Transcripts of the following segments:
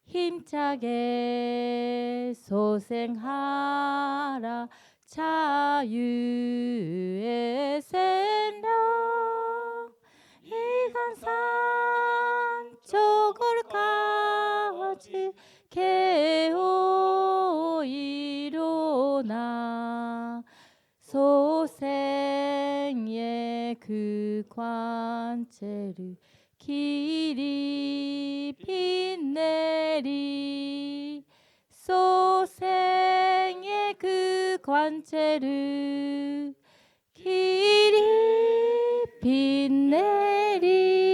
힘차게 소생하라 자유의 샌라 이간산 저골까지 개오 일어나 소생의 그 관체를 길이 빛내리 소생의 그 관체를 길이 빛내리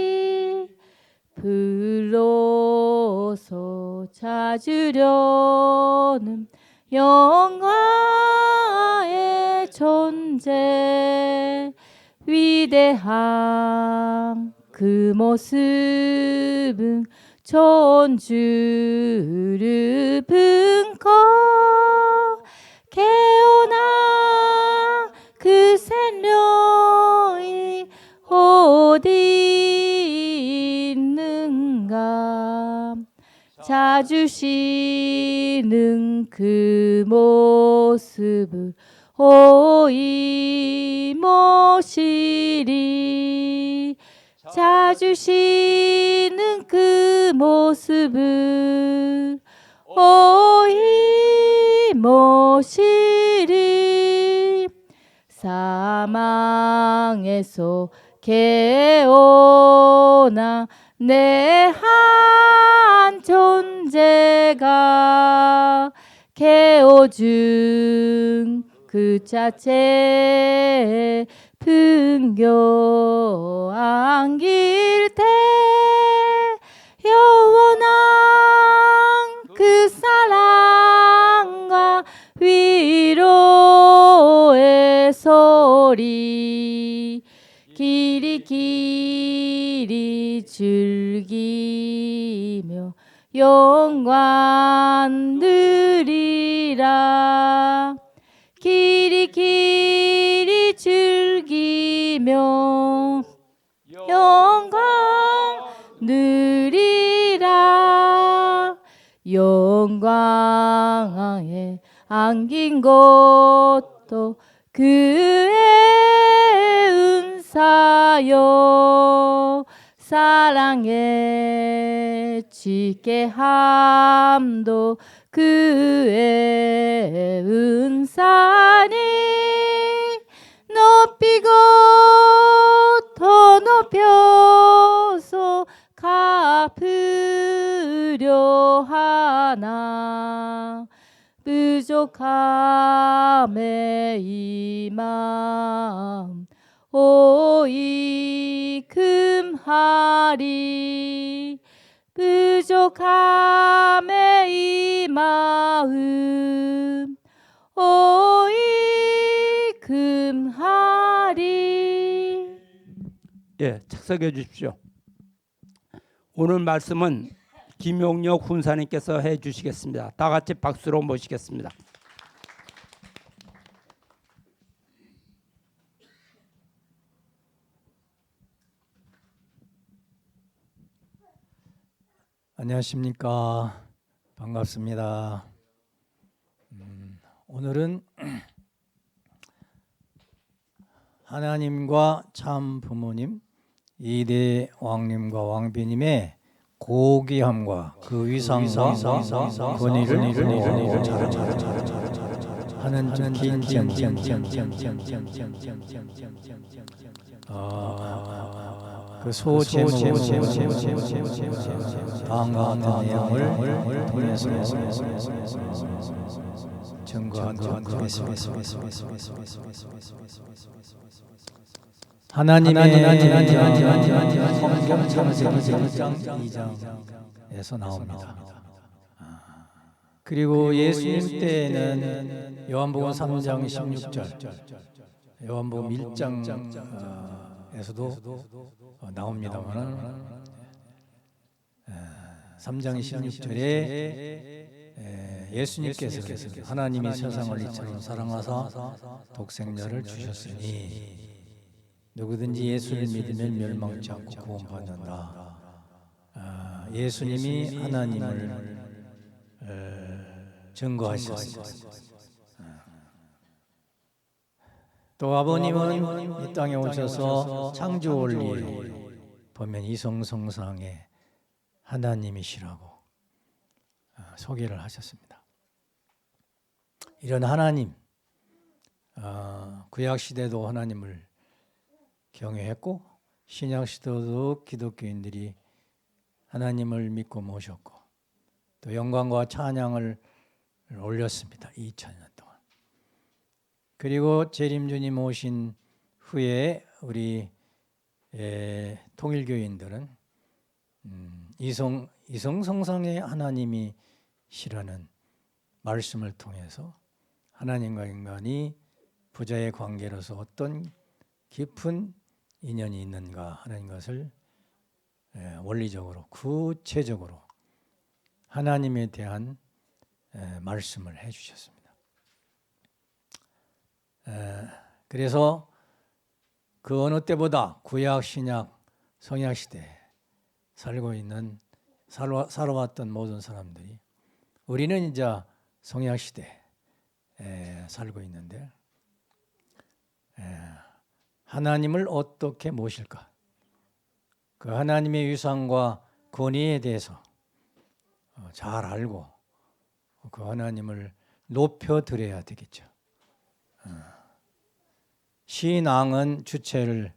불로소 찾으려는 영화의 존재 위대한 그 모습은 존주를 품고 깨어나 그 생명이 어디 있는가 찾으시는 그 모습을 오이 모시리 찾으시는 그 모습을 오이 모시리 사망에서 깨어나 내 한 존재가 깨어준 그 자체 풍겨 안길 때 영원한 그 사랑과 위로의 소리 길이 길이 즐기며 영광 누리라 길이 길이 즐기며 영광 누리라 영광에 안긴 것도 그의 은사요 사랑에 지게 함도 그의 은사니 높이고 더 높여서 갚으려 하나 부족함에 이 마음 오이 금하리 부족함에 이 마음 오이 금하리. 예, 착석해 주십시오. 오늘 말씀은 김용력 훈사님께서 해 주시겠습니다. 다 같이 박수로 모시겠습니다. 안녕하십니까. 반갑습니다. 오늘은 하나님과 참 부모님 이대 왕님과 왕비님의 고귀함과 그 위상과 권위를 하는 긴 그 소제목으로 다음과 같은 내용을 통해서 증거하도록 하겠습니다. 하나님의 성경 창세기 1장 2장에서 나옵니다. 그리고 예수님 때에는 요한복음 3장 16절, 요한복음 1장에서도 나옵니다만 3장 16절에 예수님께서 하나님이 세상을 이처럼 사랑하사 독생자를 주셨으니 누구든지 예수를 믿으면 멸망치 않고 구원받는다. 예수님이 하나님을 증거하셨습니다. 또 아버님은 이 땅에 오셔서 창조 원리에 보면 이성성상의 하나님이시라고 소개를 하셨습니다. 이런 하나님, 구약 시대도 하나님을 경외했고 신약 시대도 기독교인들이 하나님을 믿고 모셨고 또 영광과 찬양을 올렸습니다. 2000년 동안. 그리고 재림주님 오신 후에 우리 통일교인들은 이성성상의 하나님이시라는 말씀을 통해서 하나님과 인간이 부자의 관계로서 어떤 깊은 인연이 있는가 하는 것을 원리적으로 구체적으로 하나님에 대한 말씀을 해주셨습니다. 그래서 그 어느 때보다 구약, 신약, 성약 시대에 살아왔던 모든 사람들이 우리는 이제 성약 시대에 살고 있는데 하나님을 어떻게 모실까? 그 하나님의 위상과 권위에 대해서 잘 알고 그 하나님을 높여드려야 되겠죠. 신앙은 주체를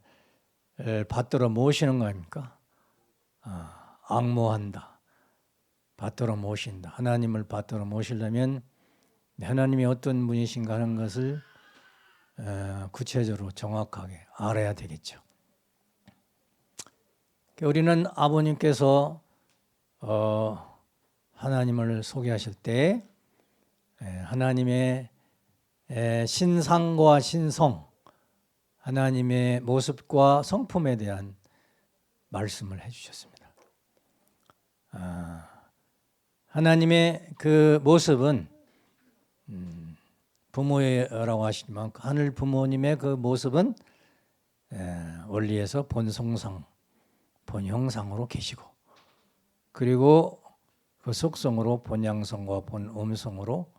받들어 모시는 거 아닙니까? 앙모한다. 받들어 모신다. 하나님을 받들어 모시려면 하나님이 어떤 분이신가 하는 것을 구체적으로 정확하게 알아야 되겠죠. 우리는 아버님께서 하나님을 소개하실 때 하나님의 신상과 신성, 하나님의 모습과 성품에 대한 말씀을 해주셨습니다. 하나님의 그 모습은 부모라고 하시지만 하늘 부모님의 그 모습은 원리에서 본성상, 본형상으로 계시고 그리고 그 속성으로 본양성과 본음성으로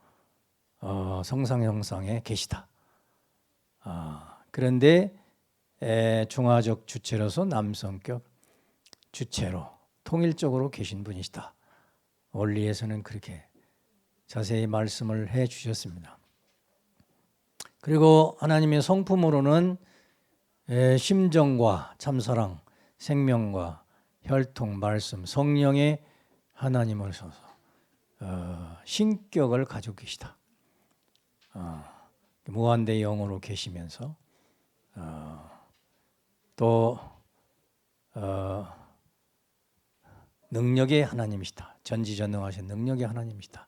성상 형상에 계시다. 그런데 중화적 주체로서 남성격 주체로 통일적으로 계신 분이시다. 원리에서는 그렇게 자세히 말씀을 해 주셨습니다. 그리고 하나님의 성품으로는 심정과 참사랑, 생명과 혈통, 말씀, 성령의 하나님으로서 신격을 가지고 계시다. 무한대 영으로 계시면서 또 능력의 하나님이시다. 전지전능하신 능력의 하나님이시다.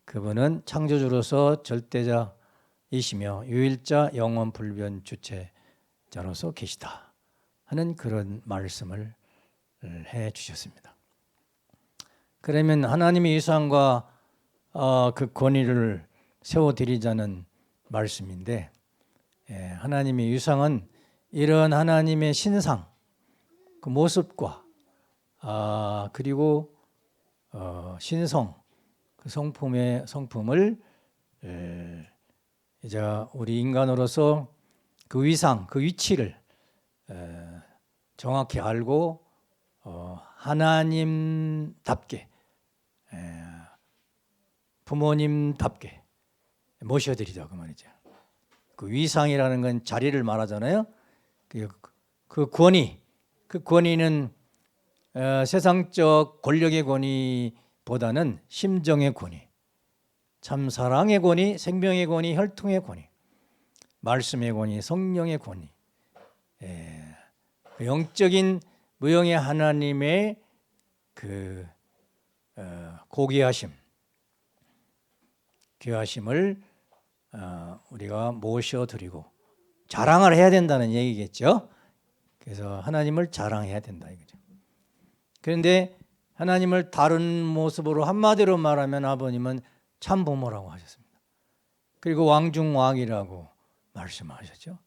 그분은 창조주로서 절대자이시며 유일자 영원 불변 주체자로서 계시다 하는 그런 말씀을 해 주셨습니다. 그러면 하나님의 위상과 그 권위를 세워드리자는 말씀인데 하나님의 위상은 이런 하나님의 신상, 그 모습과 그리고 신성, 그 성품을 이제 우리 인간으로서 그 위상, 그 위치를 정확히 알고 하나님답게 부모님답게 모셔드리자 그 말이죠. 그 위상이라는 건 자리를 말하잖아요. 그 권위는 세상적 권력의 권위보다는 심정의 권위, 참 사랑의 권위, 생명의 권위, 혈통의 권위, 말씀의 권위, 성령의 권위, 영적인 무형의 하나님의 그 고귀하심, 귀하심을 우리가 모셔드리고 자랑을 해야 된다는 얘기겠죠. 그래서 하나님을 자랑해야 된다 이거죠. 그런데 하나님을 다른 모습으로 한마디로 말하면 아버님은 참 부모라고 하셨습니다. 그리고 왕중왕이라고 말씀하셨죠.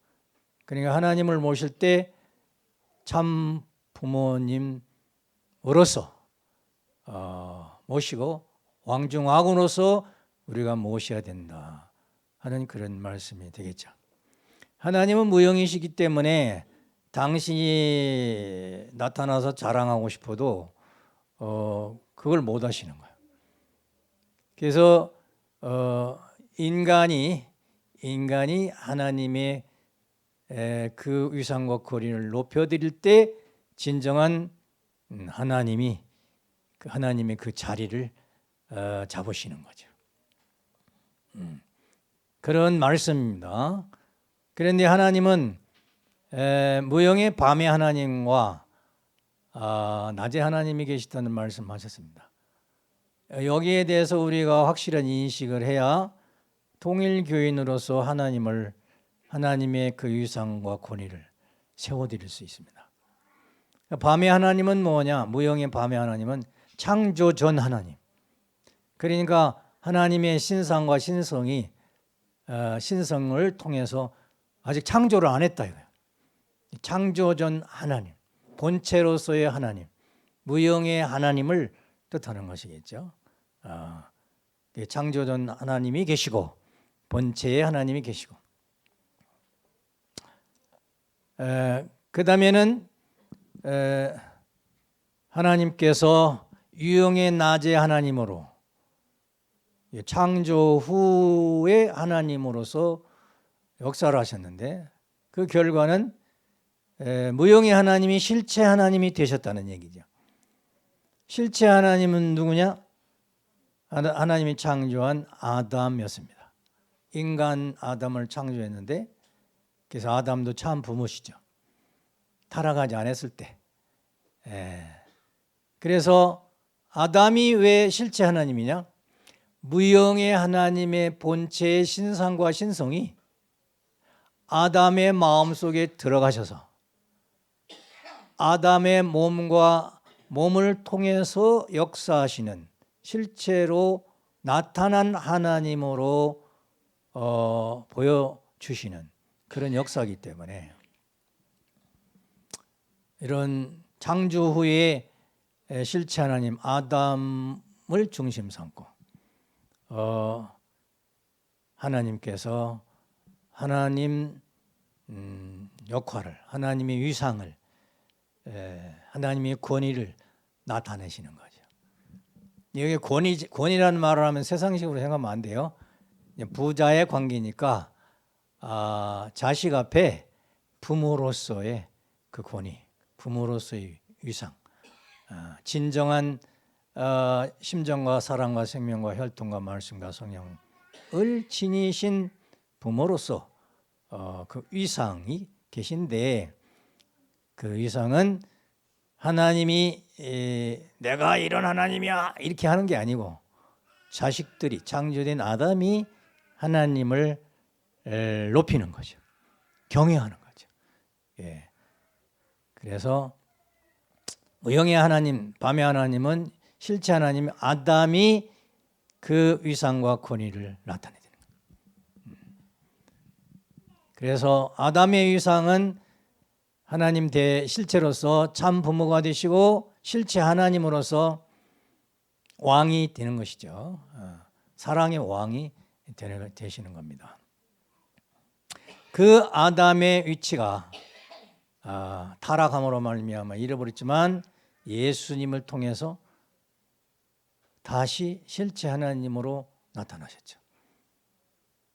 그러니까 하나님을 모실 때 참 부모님으로서 모시고 왕중왕으로서 우리가 모셔야 된다 하는 그런 말씀이 되겠죠. 하나님은 무형이시기 때문에 당신이 나타나서 자랑하고 싶어도 그걸 못 하시는 거예요. 그래서 인간이 하나님의 그 위상과 권위를 높여드릴 때 진정한 하나님의 그 자리를 잡으시는 거죠. 그런 말씀입니다. 그런데 하나님은 무형의 밤의 하나님과 낮의 하나님이 계시다는 말씀하셨습니다. 여기에 대해서 우리가 확실한 인식을 해야 통일교인으로서 하나님의 그 위상과 권위를 세워드릴 수 있습니다. 밤의 하나님은 뭐냐? 무형의 밤의 하나님은 창조 전 하나님. 그러니까 하나님의 신상과 신성을 통해서 아직 창조를 안 했다 이거예요. 창조 전 하나님, 본체로서의 하나님, 무형의 하나님을 뜻하는 것이겠죠. 창조 전 하나님이 계시고 본체의 하나님이 계시고 그 다음에는 하나님께서 유형의 낮의 하나님으로 창조 후의 하나님으로서 역사를 하셨는데 그 결과는 무형의 하나님이 실체 하나님이 되셨다는 얘기죠. 실체 하나님은 누구냐? 하나님이 창조한 아담이었습니다. 인간 아담을 창조했는데 그래서 아담도 참 부모시죠. 타락하지 않았을 때. 그래서 아담이 왜 실체 하나님이냐? 무형의 하나님의 본체의 신상과 신성이 아담의 마음속에 들어가셔서 아담의 몸을 통해서 역사하시는 실제로 나타난 하나님으로 보여주시는 그런 역사이기 때문에 이런 창조 후에 실체 하나님 아담을 중심 삼고 하나님께서 하나님 역할을 하나님의 위상을 하나님의 권위를 나타내시는 거죠. 여기 권위라는 말을 하면 세상식으로 생각하면 안 돼요. 부자의 관계니까 자식 앞에 부모로서의 그 권위, 부모로서의 위상, 진정한 심정과 사랑과 생명과 혈통과 말씀과 성령을 지니신 부모로서 그 위상이 계신데 그 위상은 하나님이 내가 이런 하나님이야 이렇게 하는 게 아니고 자식들이 창조된 아담이 하나님을 높이는 거죠. 경외하는 거죠. 그래서 무형의 하나님, 밤의 하나님은 실체 하나님 아담이 그 위상과 권위를 나타내는 거예요. 그래서 아담의 위상은 하나님 실체로서 참 부모가 되시고 실체 하나님으로서 왕이 되는 것이죠. 사랑의 왕이 되시는 겁니다. 그 아담의 위치가 타락함으로 말미암아 잃어버렸지만 예수님을 통해서 다시 실체 하나님으로 나타나셨죠.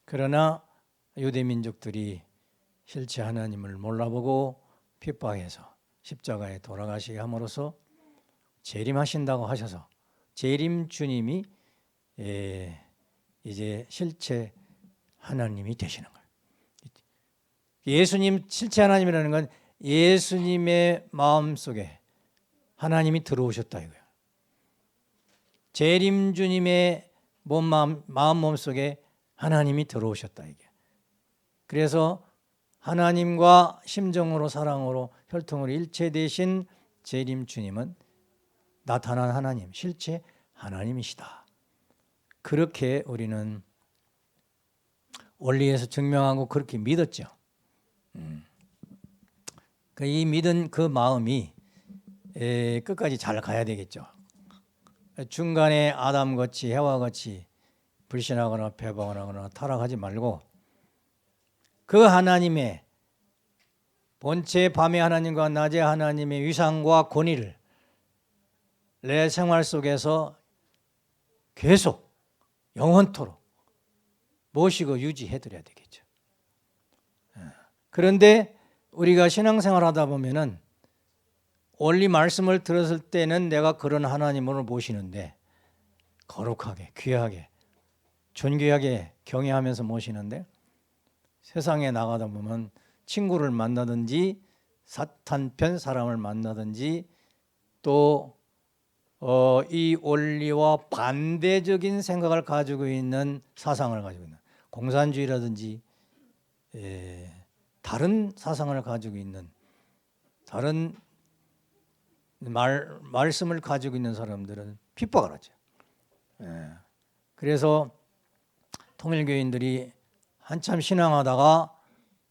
그러나 유대 민족들이 실체 하나님을 몰라보고 핍박해서 십자가에 돌아가시게 함으로써 재림하신다고 하셔서 재림 주님이 이제 실체 하나님이 되시는 거예요. 예수님 실체 하나님이라는 건 예수님의 마음속에 하나님이 들어오셨다 이거예요. 재림 주님의 마음 몸속에 하나님이 들어오셨다 이게. 그래서 하나님과 심정으로 사랑으로 혈통으로 일체되신 재림 주님은 나타난 하나님, 실체 하나님이시다. 그렇게 우리는 원리에서 증명하고 그렇게 믿었죠. 이 믿은 그 마음이 끝까지 잘 가야 되겠죠. 중간에 아담같이 해와같이 불신하거나 배반하거나 타락하지 말고 그 하나님의 본체 밤의 하나님과 낮의 하나님의 위상과 권위를 내 생활 속에서 계속 영원토록 모시고 유지해드려야 되겠죠. 그런데 우리가 신앙생활 하다 보면은 원리 말씀을 들었을 때는 내가 그런 하나님을 모시는데 거룩하게 귀하게 존귀하게 경외하면서 모시는데 세상에 나가다 보면 친구를 만나든지 사탄 편 사람을 만나든지 또 이 원리와 반대적인 생각을 가지고 있는 사상을 가지고 있는 공산주의라든지 다른 사상을 가지고 있는 다른 말씀을 가지고 있는 사람들은 핍박을 하죠. 그래서 통일교인들이 한참 신앙하다가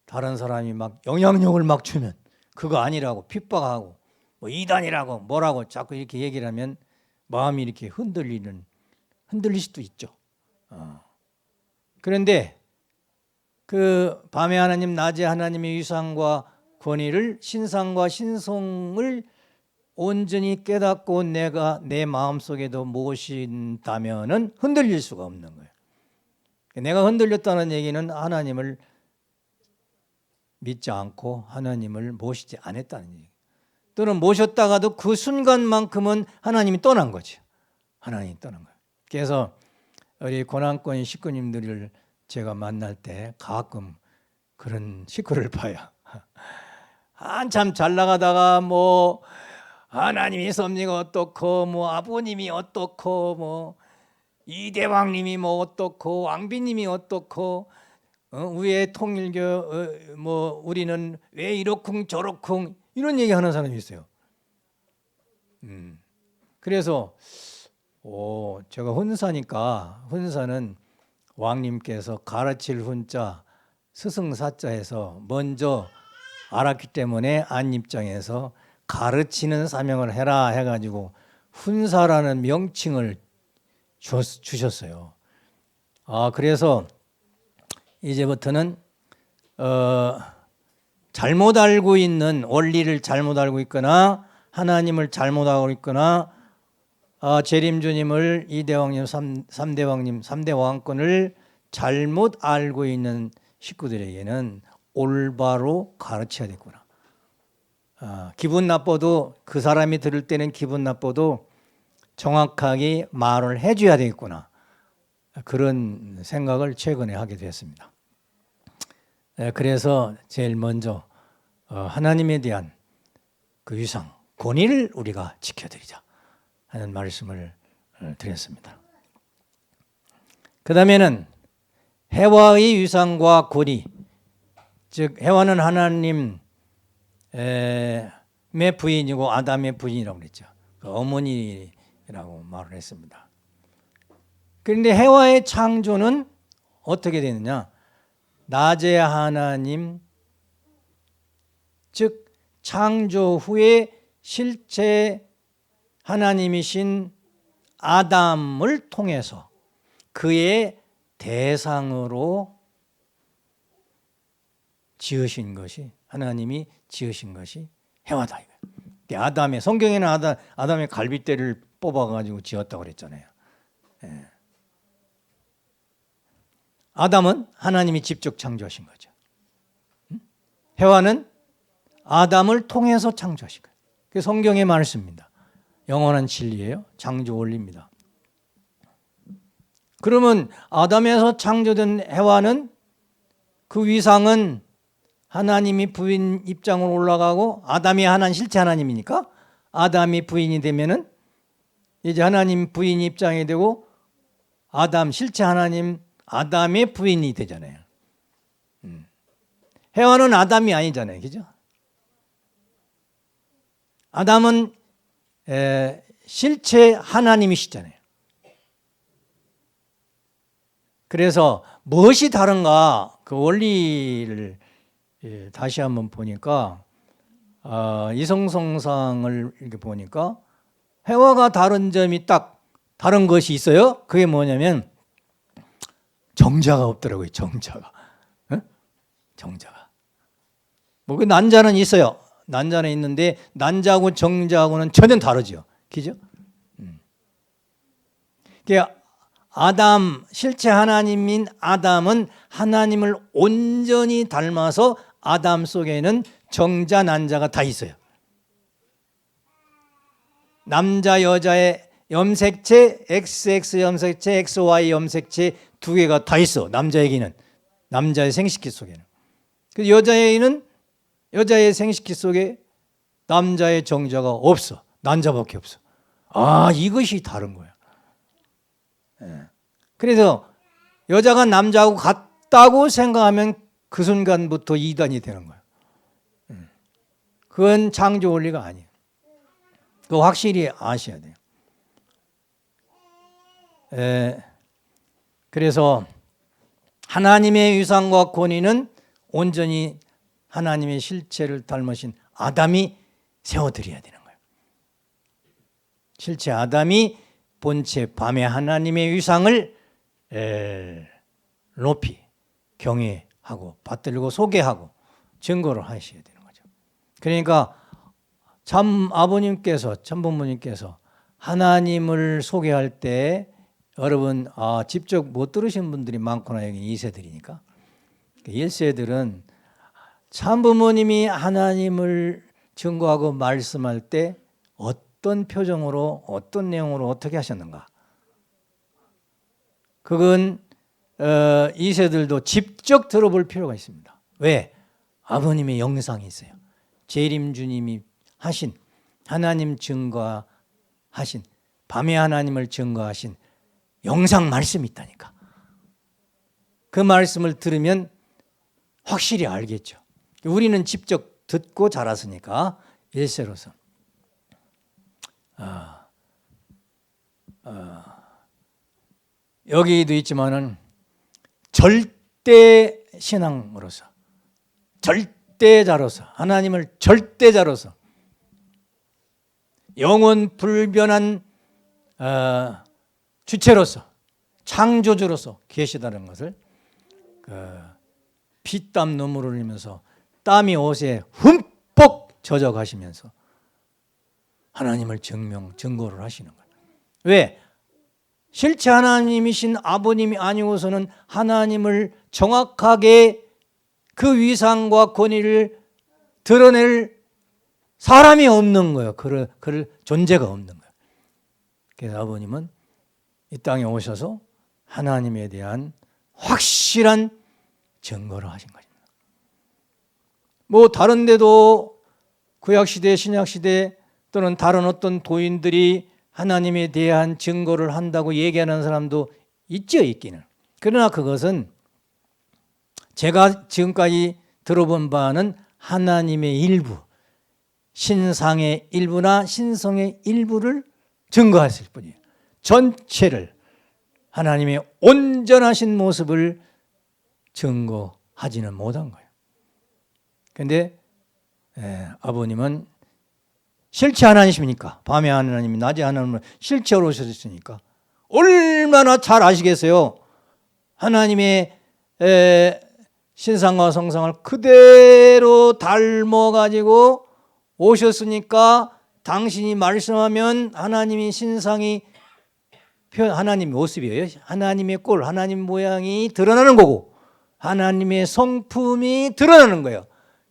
다른 사람이 막 영향력을 막 주면 그거 아니라고 핍박하고 뭐 이단이라고 뭐라고 자꾸 이렇게 얘기를 하면 마음이 이렇게 흔들릴 수도 있죠. 그런데 그 밤의 하나님 낮의 하나님의 위상과 권위를 신상과 신성을 온전히 깨닫고 내가 내 마음속에도 모신다면은 흔들릴 수가 없는 거예요. 내가 흔들렸다는 얘기는 하나님을 믿지 않고 하나님을 모시지 않았다는 얘기예요. 또는 모셨다가도 그 순간만큼은 하나님이 떠난 거죠. 하나님이 떠난 거예요. 그래서 우리 고난권 식구님들을 제가 만날 때 가끔 그런 식구를 봐요. 한참 잘 나가다가 뭐 하나님이 섭리가 어떻고 뭐 아버님이 어떻고 뭐 이대왕님이 뭐 어떻고 왕비님이 어떻고 위에 통일교 뭐 우리는 왜 이렇쿵 저렇쿵 이런 얘기하는 사람이 있어요. 그래서 제가 훈사니까 훈사는 왕님께서 가르칠 훈자 스승사자에서 먼저 알았기 때문에 안 입장에서 가르치는 사명을 해라 해가지고 훈사라는 명칭을 주셨어요. 그래서 이제부터는 잘못 알고 있는 원리를 잘못 알고 있거나 하나님을 잘못 알고 있거나 재림주님을 이대왕님, 삼대왕님, 3대 왕권을 잘못 알고 있는 식구들에게는 올바로 가르쳐야 되구나. 기분 나빠도 그 사람이 들을 때는 기분 나빠도 정확하게 말을 해줘야 되겠구나. 그런 생각을 최근에 하게 되었습니다. 그래서 제일 먼저 하나님에 대한 그 위상, 권위를 우리가 지켜드리자 하는 말씀을 드렸습니다. 그 다음에는 해와의 위상과 권위, 즉 해와는 하나님의 부인이고 아담의 부인이라고 그랬죠. 그 어머니라고 말을 했습니다. 그런데 해와의 창조는 어떻게 되느냐? 낮의 하나님, 즉 창조 후에 실제 하나님이신 아담을 통해서 그의 대상으로 지으신 것이 하나님이 지으신 것이 해와다. 아담의 성경에는 아담의 갈빗대를 뽑아가지고 지었다고 그랬잖아요. 아담은 하나님이 직접 창조하신 거죠. 해와는 아담을 통해서 창조하신 거예요. 그게 성경의 말씀입니다. 영원한 진리예요. 창조 원리입니다. 그러면 아담에서 창조된 해와는 그 위상은 하나님이 부인 입장으로 올라가고 아담이 하나님 실체 하나님이니까 아담이 부인이 되면은 이제 하나님 부인 입장이 되고 아담 실체 하나님 아담의 부인이 되잖아요. 해와는 아담이 아니잖아요. 그죠? 아담은 실체 하나님이시잖아요. 그래서 무엇이 다른가 그 원리를 다시 한번 보니까 이성성상을 이렇게 보니까 해와가 다른 점이 딱 다른 것이 있어요. 그게 뭐냐면 정자가 없더라고요. 정자가. 어? 정자가. 뭐 그 난자는 있어요. 난자는 있는데 난자하고 정자하고는 전혀 다르죠. 그죠? 아담, 실체 하나님인 아담은 하나님을 온전히 닮아서 아담 속에는 정자, 난자가 다 있어요. 남자, 여자의 염색체, XX 염색체, XY 염색체 두 개가 다 있어. 남자에게는, 남자의 생식기 속에는. 그 여자에게는 여자의 생식기 속에 남자의 정자가 없어. 난자밖에 없어. 아, 이것이 다른 거야. 그래서 여자가 남자하고 같다고 생각하면 그 순간부터 이단이 되는 거예요. 그건 창조 원리가 아니에요. 그거 확실히 아셔야 돼요. 그래서 하나님의 위상과 권위는 온전히 하나님의 실체를 닮으신 아담이 세워드려야 되는 거예요. 실체 아담이 본체 밤의 하나님의 위상을 높이 경외하고 받들고 소개하고 증거를 하셔야 되는 거죠. 그러니까 참 아버님께서, 참부모님께서 하나님을 소개할 때 여러분 직접 못 들으신 분들이 많구나. 여기 2세들이니까 1세들은 참부모님이 하나님을 증거하고 말씀할 때 어떤 표정으로 어떤 내용으로 어떻게 하셨는가, 그건 2세들도 직접 들어볼 필요가 있습니다. 왜? 아버님의 영상이 있어요. 재림 주님이 하신, 하나님 증거하신, 밤에 하나님을 증거하신 영상 말씀이 있다니까. 그 말씀을 들으면 확실히 알겠죠. 우리는 직접 듣고 자랐으니까 1세로서 여기도 있지만은 절대 신앙으로서, 절대자로서, 하나님을 절대자로서 영원 불변한 주체로서, 창조주로서 계시다는 것을 피땀 눈물을 흘리면서 땀이 옷에 흠뻑 젖어가시면서 하나님을 증거를 하시는 거예요. 왜? 실체 하나님이신 아버님이 아니고서는 하나님을 정확하게 그 위상과 권위를 드러낼 사람이 없는 거예요. 그럴 존재가 없는 거예요. 그래서 아버님은 이 땅에 오셔서 하나님에 대한 확실한 증거를 하신 것입니다. 뭐 다른 데도 구약시대, 신약시대 또는 다른 어떤 도인들이 하나님에 대한 증거를 한다고 얘기하는 사람도 있죠, 있기는. 그러나 그것은 제가 지금까지 들어본 바는 하나님의 일부, 신상의 일부나 신성의 일부를 증거했을 뿐이에요. 전체를, 하나님의 온전하신 모습을 증거하지는 못한 거예요. 그런데 아버님은 실체 하나님이십니까? 밤에 하나님, 낮에 하나님은 실체로 오셨으니까 얼마나 잘 아시겠어요? 하나님의 신상과 성상을 그대로 닮아가지고 오셨으니까 당신이 말씀하면 하나님의 신상이, 하나님 모습이에요. 하나님의 꼴, 하나님 모양이 드러나는 거고 하나님의 성품이 드러나는 거예요.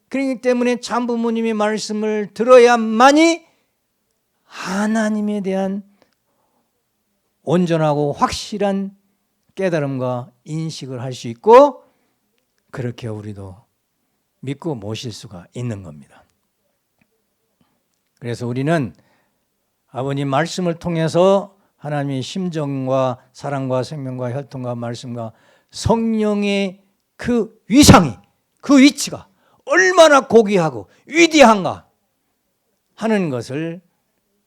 그렇기 때문에 참부모님의 말씀을 들어야만이 하나님에 대한 온전하고 확실한 깨달음과 인식을 할 수 있고, 그렇게 우리도 믿고 모실 수가 있는 겁니다. 그래서 우리는 아버님 말씀을 통해서 하나님의 심정과 사랑과 생명과 혈통과 말씀과 성령의 그 위상이, 그 위치가 얼마나 고귀하고 위대한가 하는 것을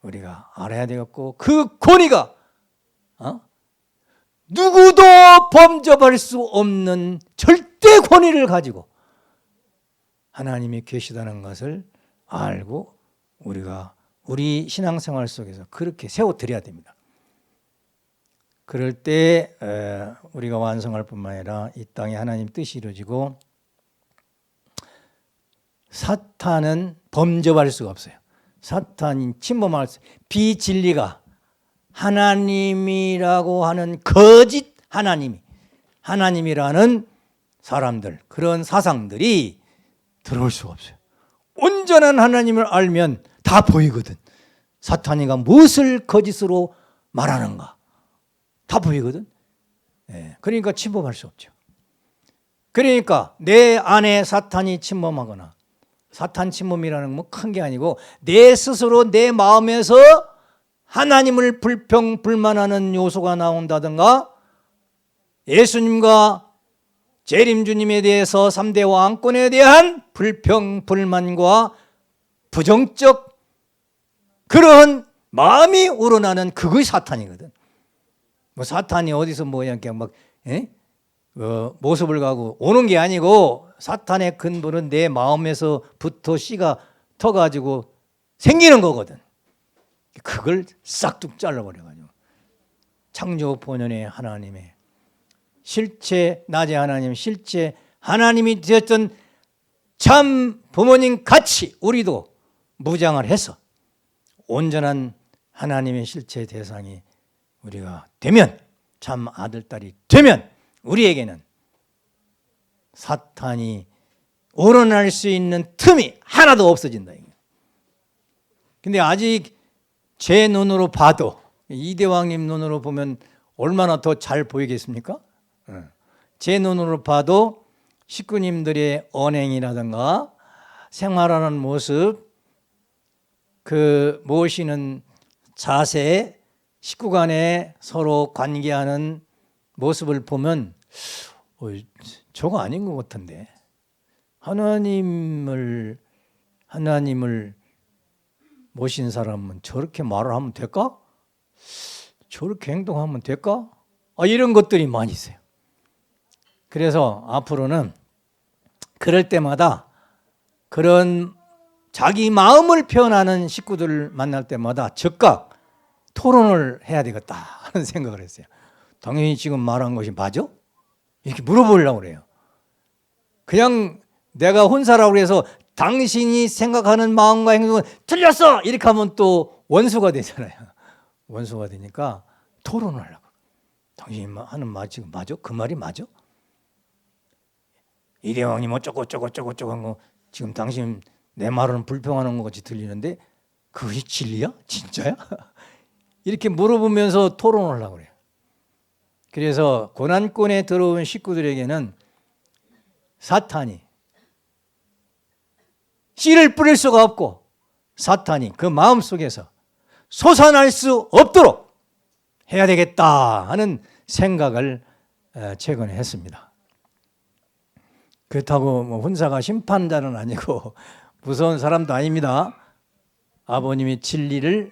우리가 알아야 되겠고, 그 권위가 누구도 범접할 수 없는 절대 권위를 가지고 하나님이 계시다는 것을 알고 우리가 우리 신앙생활 속에서 그렇게 세워드려야 됩니다. 그럴 때 우리가 완성할 뿐만 아니라 이 땅에 하나님 뜻이 이루어지고 사탄은 범접할 수가 없어요. 사탄이 침범할 수, 비진리가 하나님이라고 하는 거짓 하나님이라는 사람들, 그런 사상들이 들어올 수가 없어요. 온전한 하나님을 알면 다 보이거든. 사탄이가 무엇을 거짓으로 말하는가 다 보이거든. 그러니까 침범할 수 없죠. 그러니까 내 안에 사탄이 침범하거나, 사탄 침범이라는 건 큰 게 아니고 내 스스로 내 마음에서 하나님을 불평불만하는 요소가 나온다든가, 예수님과 재림주님에 대해서 3대 왕권에 대한 불평불만과 부정적 그런 마음이 우러나는 그것이 사탄이거든. 뭐 사탄이 어디서 뭐 이렇게 막 모습을 가고 오는 게 아니고, 사탄의 근본은 내 마음에서부터 씨가 터가지고 생기는 거거든. 그걸 싹둑 잘라버려가지고 창조 본연의 하나님의 실체, 낮의 하나님, 실제 하나님이 되었던 참 부모님 같이 우리도 무장을 해서 온전한 하나님의 실체 대상이 우리가 되면, 참 아들, 딸이 되면 우리에게는 사탄이 우러날 수 있는 틈이 하나도 없어진다. 근데 아직 제 눈으로 봐도, 이대왕님 눈으로 보면 얼마나 더 잘 보이겠습니까? 제 눈으로 봐도 식구님들의 언행이라든가 생활하는 모습, 그 모시는 자세, 식구 간에 서로 관계하는 모습을 보면 저거 아닌 것 같은데, 하나님을 모신 사람은 저렇게 말을 하면 될까? 저렇게 행동하면 될까? 이런 것들이 많이 있어요. 그래서 앞으로는 그럴 때마다 그런 자기 마음을 표현하는 식구들을 만날 때마다 즉각 토론을 해야 되겠다 하는 생각을 했어요. 당연히 지금 말한 것이 맞아? 이렇게 물어보려고 그래요. 그냥 내가 혼사라고 해서 당신이 생각하는 마음과 행동은 틀렸어! 이렇게 하면 또 원수가 되잖아요. 원수가 되니까 토론을 하려고. 당신이 하는 말 지금 맞아? 그 말이 맞아? 이대왕님 어쩌고 한 거 지금 당신 내 말은 불평하는 것 같이 들리는데 그것이 진리야? 진짜야? 이렇게 물어보면서 토론을 하려고 그래요. 그래서 고난권에 들어온 식구들에게는 사탄이 씨를 뿌릴 수가 없고, 사탄이 그 마음속에서 솟아날 수 없도록 해야 되겠다 하는 생각을 최근에 했습니다. 그렇다고 뭐 혼사가 심판자는 아니고 무서운 사람도 아닙니다. 아버님이 진리를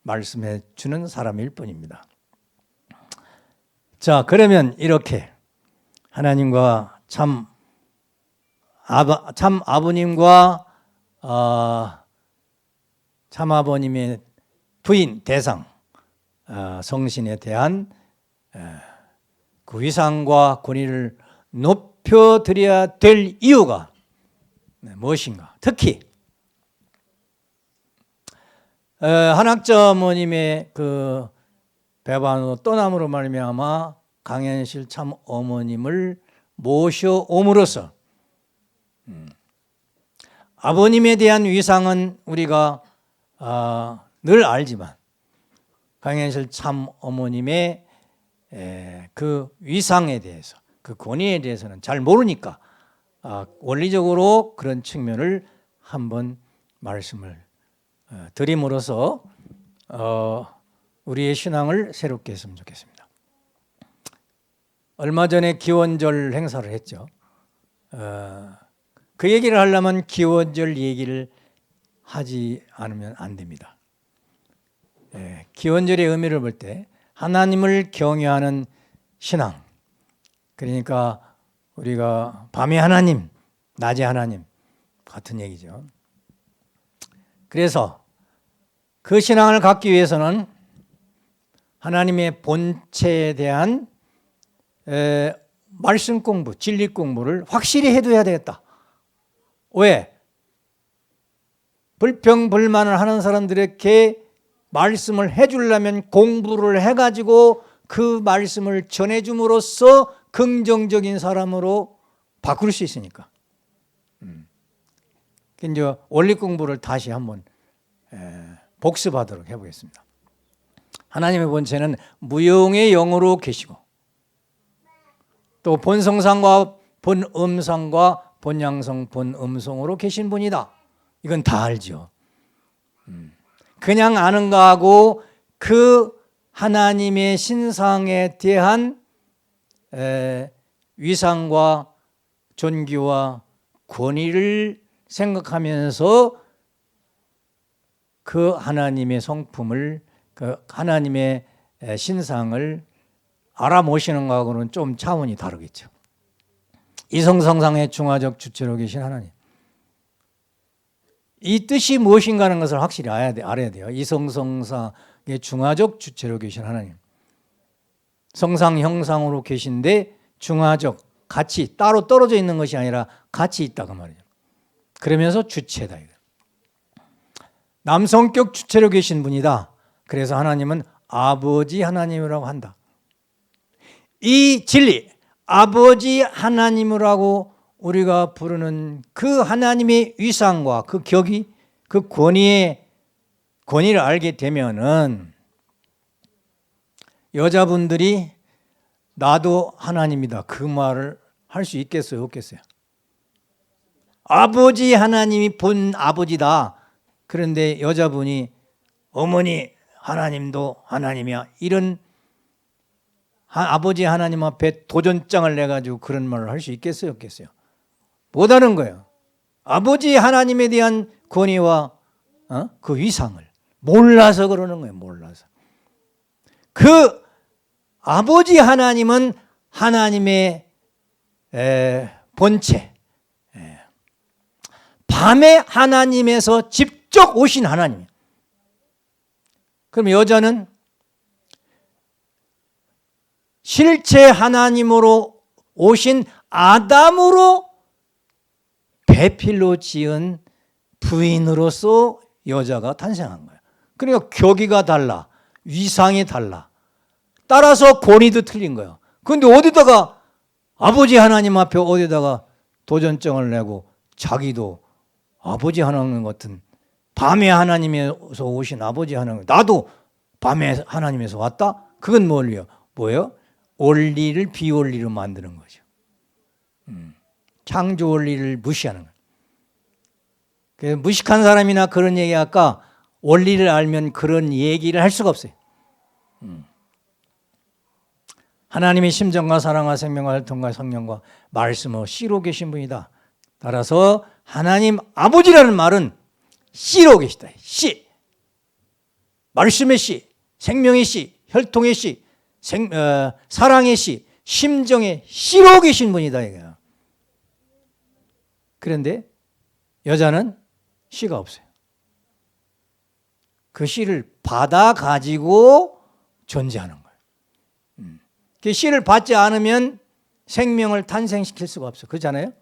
말씀해 주는 사람일 뿐입니다. 자, 그러면 이렇게 하나님과 참 아버님과 참 아버님의 부인 대상 성신에 대한 그 위상과 권위를 높여드려야 될 이유가 무엇인가? 특히 한학자어머님의 그 배반으로 떠남으로 말미암아 강현실 참 어머님을 모셔옴으로써 아버님에 대한 위상은 우리가 늘 알지만 강현실 참 어머님의 그 위상에 대해서, 그 권위에 대해서는 잘 모르니까 원리적으로 그런 측면을 한번 말씀을 드림으로써 우리의 신앙을 새롭게 했으면 좋겠습니다. 얼마 전에 기원절 행사를 했죠. 그 얘기를 하려면 기원절 얘기를 하지 않으면 안 됩니다. 기원절의 의미를 볼 때 하나님을 경외하는 신앙, 그러니까 우리가 밤의 하나님, 낮의 하나님 같은 얘기죠. 그래서 그 신앙을 갖기 위해서는 하나님의 본체에 대한 말씀 공부, 진리 공부를 확실히 해둬야 되겠다. 왜? 불평불만을 하는 사람들에게 말씀을 해주려면 공부를 해가지고 그 말씀을 전해줌으로써 긍정적인 사람으로 바꿀 수 있으니까. 이제 원리 공부를 다시 한번 복습하도록 해보겠습니다. 하나님의 본체는 무용의 영으로 계시고 또 본성상과 본음상과 본양성, 본음성으로 계신 분이다. 이건 다 알죠. 그냥 아는 거하고 그 하나님의 신상에 대한 위상과 존귀와 권위를 생각하면서 그 하나님의 성품을, 그 하나님의 신상을 알아모시는 것하고는 좀 차원이 다르겠죠. 이성성상의 중화적 주체로 계신 하나님. 이 뜻이 무엇인가 하는 것을 확실히 알아야 돼요. 이성성상의 중화적 주체로 계신 하나님. 성상 형상으로 계신데 중화적, 같이 따로 떨어져 있는 것이 아니라 같이 있다 그 말이죠. 그러면서 주체다. 남성격 주체로 계신 분이다. 그래서 하나님은 아버지 하나님이라고 한다. 이 진리, 아버지 하나님이라고 우리가 부르는 그 하나님의 위상과 그 격이, 그 권위를 알게 되면은 여자분들이 나도 하나님이다 그 말을 할 수 있겠어요, 없겠어요? 아버지 하나님이 본 아버지다. 그런데 여자분이 어머니 하나님도 하나님이야, 이런 아버지 하나님 앞에 도전장을 내가지고 그런 말을 할 수 있겠어요, 없겠어요? 못하는 거예요. 아버지 하나님에 대한 권위와 그 위상을 몰라서 그러는 거예요. 몰라서. 그 아버지 하나님은 하나님의 본체, 밤에 하나님에서 직접 오신 하나님. 그럼 여자는 실체 하나님으로 오신 아담으로 배필로 지은 부인으로서 여자가 탄생한 거예요. 그러니까 격의가 달라, 위상이 달라. 따라서 권위도 틀린 거예요. 그런데 어디다가 아버지 하나님 앞에 어디다가 도전장을 내고 자기도 아버지 하나님 같은 밤에 하나님에서 오신 아버지 하나님, 나도 밤에 하나님에서 왔다? 그건 뭐예요? 원리를 비원리로 만드는 거죠. 창조 원리를 무시하는 거예요. 그래서 무식한 사람이나 그런 얘기할까, 원리를 알면 그런 얘기를 할 수가 없어요. 하나님의 심정과 사랑과 생명과 혈통과 성령과 말씀으로 씨로 계신 분이다. 따라서 하나님 아버지라는 말은 씨로 계시다. 씨. 말씀의 씨, 생명의 씨, 혈통의 씨, 사랑의 씨, 심정의 씨로 계신 분이다. 이거야. 그런데 여자는 씨가 없어요. 그 씨를 받아 가지고 존재하는 거예요. 그 씨를 받지 않으면 생명을 탄생시킬 수가 없어요. 그렇잖아요?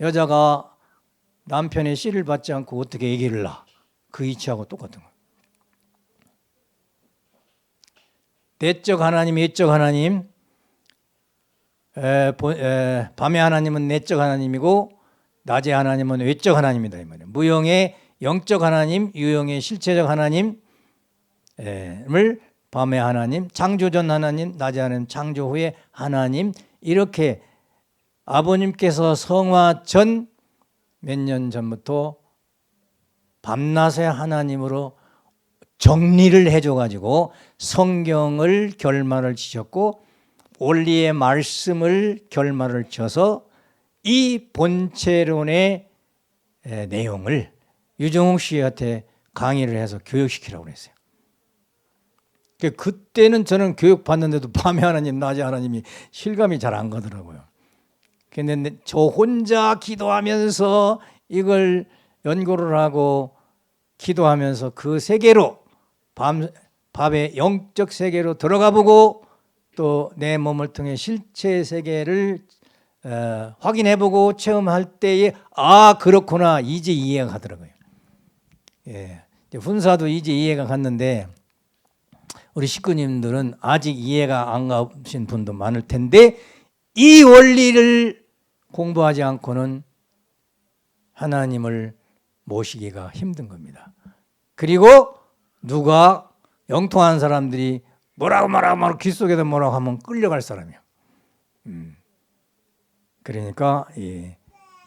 여자가 남편의 씨를 받지 않고 어떻게 아기를 낳아? 그 이치하고 똑같은 거예요. 내적 하나님, 외적 하나님, 밤의 하나님은 내적 하나님이고 낮의 하나님은 외적 하나님이다 이 말이에요. 무형의 영적 하나님, 유형의 실체적 하나님을 밤의 하나님, 창조 전 하나님, 낮의 하나님, 창조 후의 하나님, 이렇게 아버님께서 성화 전 몇 년 전부터 밤낮의 하나님으로 정리를 해줘가지고 성경을 결말을 지셨고 원리의 말씀을 결말을 쳐서 이 본체론의 내용을 유정욱 씨한테 강의를 해서 교육시키라고 그랬어요. 그때는 저는 교육받는데도 밤에 하나님, 낮에 하나님이 실감이 잘 안 가더라고요. 근데 저 혼자 기도하면서 이걸 연구를 하고 기도하면서 그 세계로 밥의 영적 세계로 들어가 보고 또 내 몸을 통해 실체 세계를 확인해 보고 체험할 때에 아 그렇구나 이제 이해가 가더라고요. 예, 훈사도 이제 이해가 갔는데 우리 식구님들은 아직 이해가 안 가신 분도 많을 텐데 이 원리를 공부하지 않고는 하나님을 모시기가 힘든 겁니다. 그리고 누가 영통한 사람들이 뭐라고 귀 속에다 뭐라고 하면 끌려갈 사람이야. 그러니까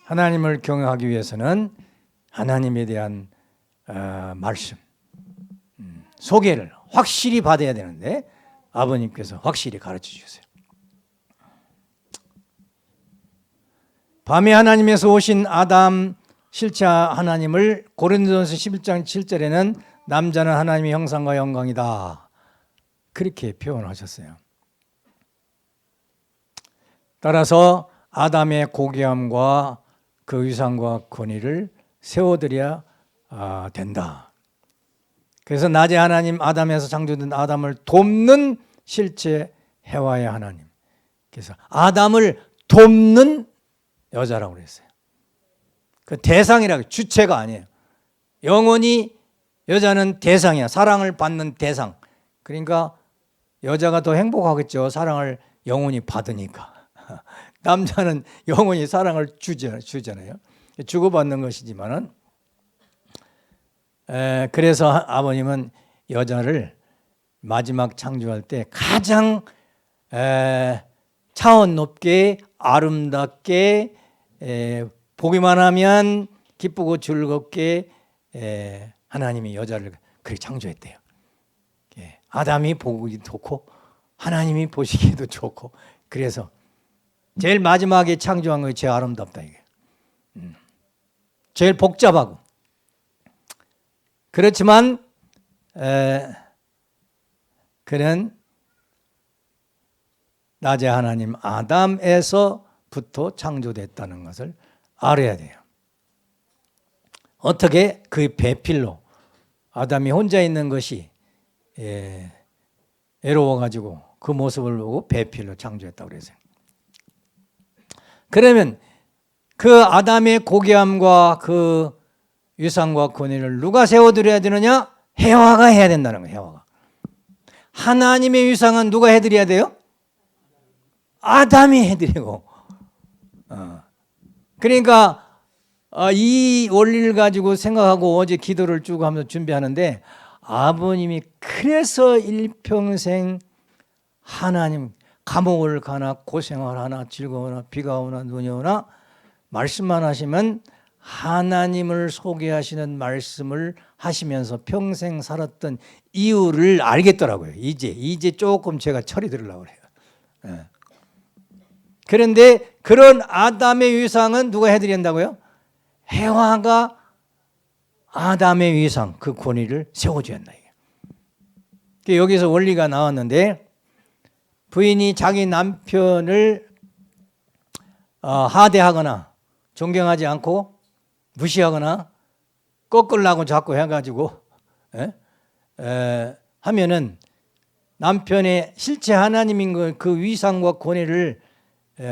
하나님을 경외하기 위해서는 하나님에 대한 말씀, 소개를 확실히 받아야 되는데 아버님께서 확실히 가르쳐 주셨어요. 밤에 하나님에서 오신 아담 실체 하나님을 고린도전서 11장 7절에는 남자는 하나님의 형상과 영광이다 그렇게 표현하셨어요. 따라서 아담의 고귀함과 그 위상과 권위를 세워드려야 된다. 그래서 낮에 하나님 아담에서 창조된 아담을 돕는 실체 해와의 하나님. 그래서 아담을 돕는 여자라고 그랬어요. 그 대상이라고 주체가 아니에요. 영원히 여자는 대상이야. 사랑을 받는 대상. 그러니까 여자가 더 행복하겠죠. 사랑을 영원히 받으니까. 남자는 영원히 사랑을 주잖아요. 주고받는 것이지만은 그래서 아버님은 여자를 마지막 창조할 때 가장 차원 높게 아름답게 보기만 하면 기쁘고 즐겁게 하나님이 여자를 그렇게 창조했대요. 아담이 보기 좋고 하나님이 보시기에도 좋고 그래서 제일 마지막에 창조한 것이 제일 아름답다 이게. 제일 복잡하고 그렇지만 그는 낮에 하나님 아담에서부터 창조됐다는 것을 알아야 돼요. 어떻게? 그 배필로 아담이 혼자 있는 것이 애로워가지고 그 모습을 보고 배필로 창조했다고 그랬어요. 그러면 그 아담의 고귀함과 그 위상과 권위를 누가 세워드려야 되느냐? 해와가 해야 된다는 거예요. 해와가. 하나님의 위상은 누가 해드려야 돼요? 아담이 해드리고. 그러니까 이 원리를 가지고 생각하고 어제 기도를 쭉 하면서 준비하는데 아버님이 그래서 일평생 하나님 감옥을 가나 고생을 하나 즐거우나 비가 오나 눈이 오나 말씀만 하시면 하나님을 소개하시는 말씀을 하시면서 평생 살았던 이유를 알겠더라고요. 이제 조금 제가 철이 들으려고 그래요. 그런데 그런 아담의 위상은 누가 해드린다고요? 해와가 아담의 위상 그 권위를 세워줘야 한다. 여기서 원리가 나왔는데 부인이 자기 남편을 하대하거나 존경하지 않고 무시하거나 꺾으려고 자꾸 해가지고 하면은 남편의 실제 하나님인 그 위상과 권위를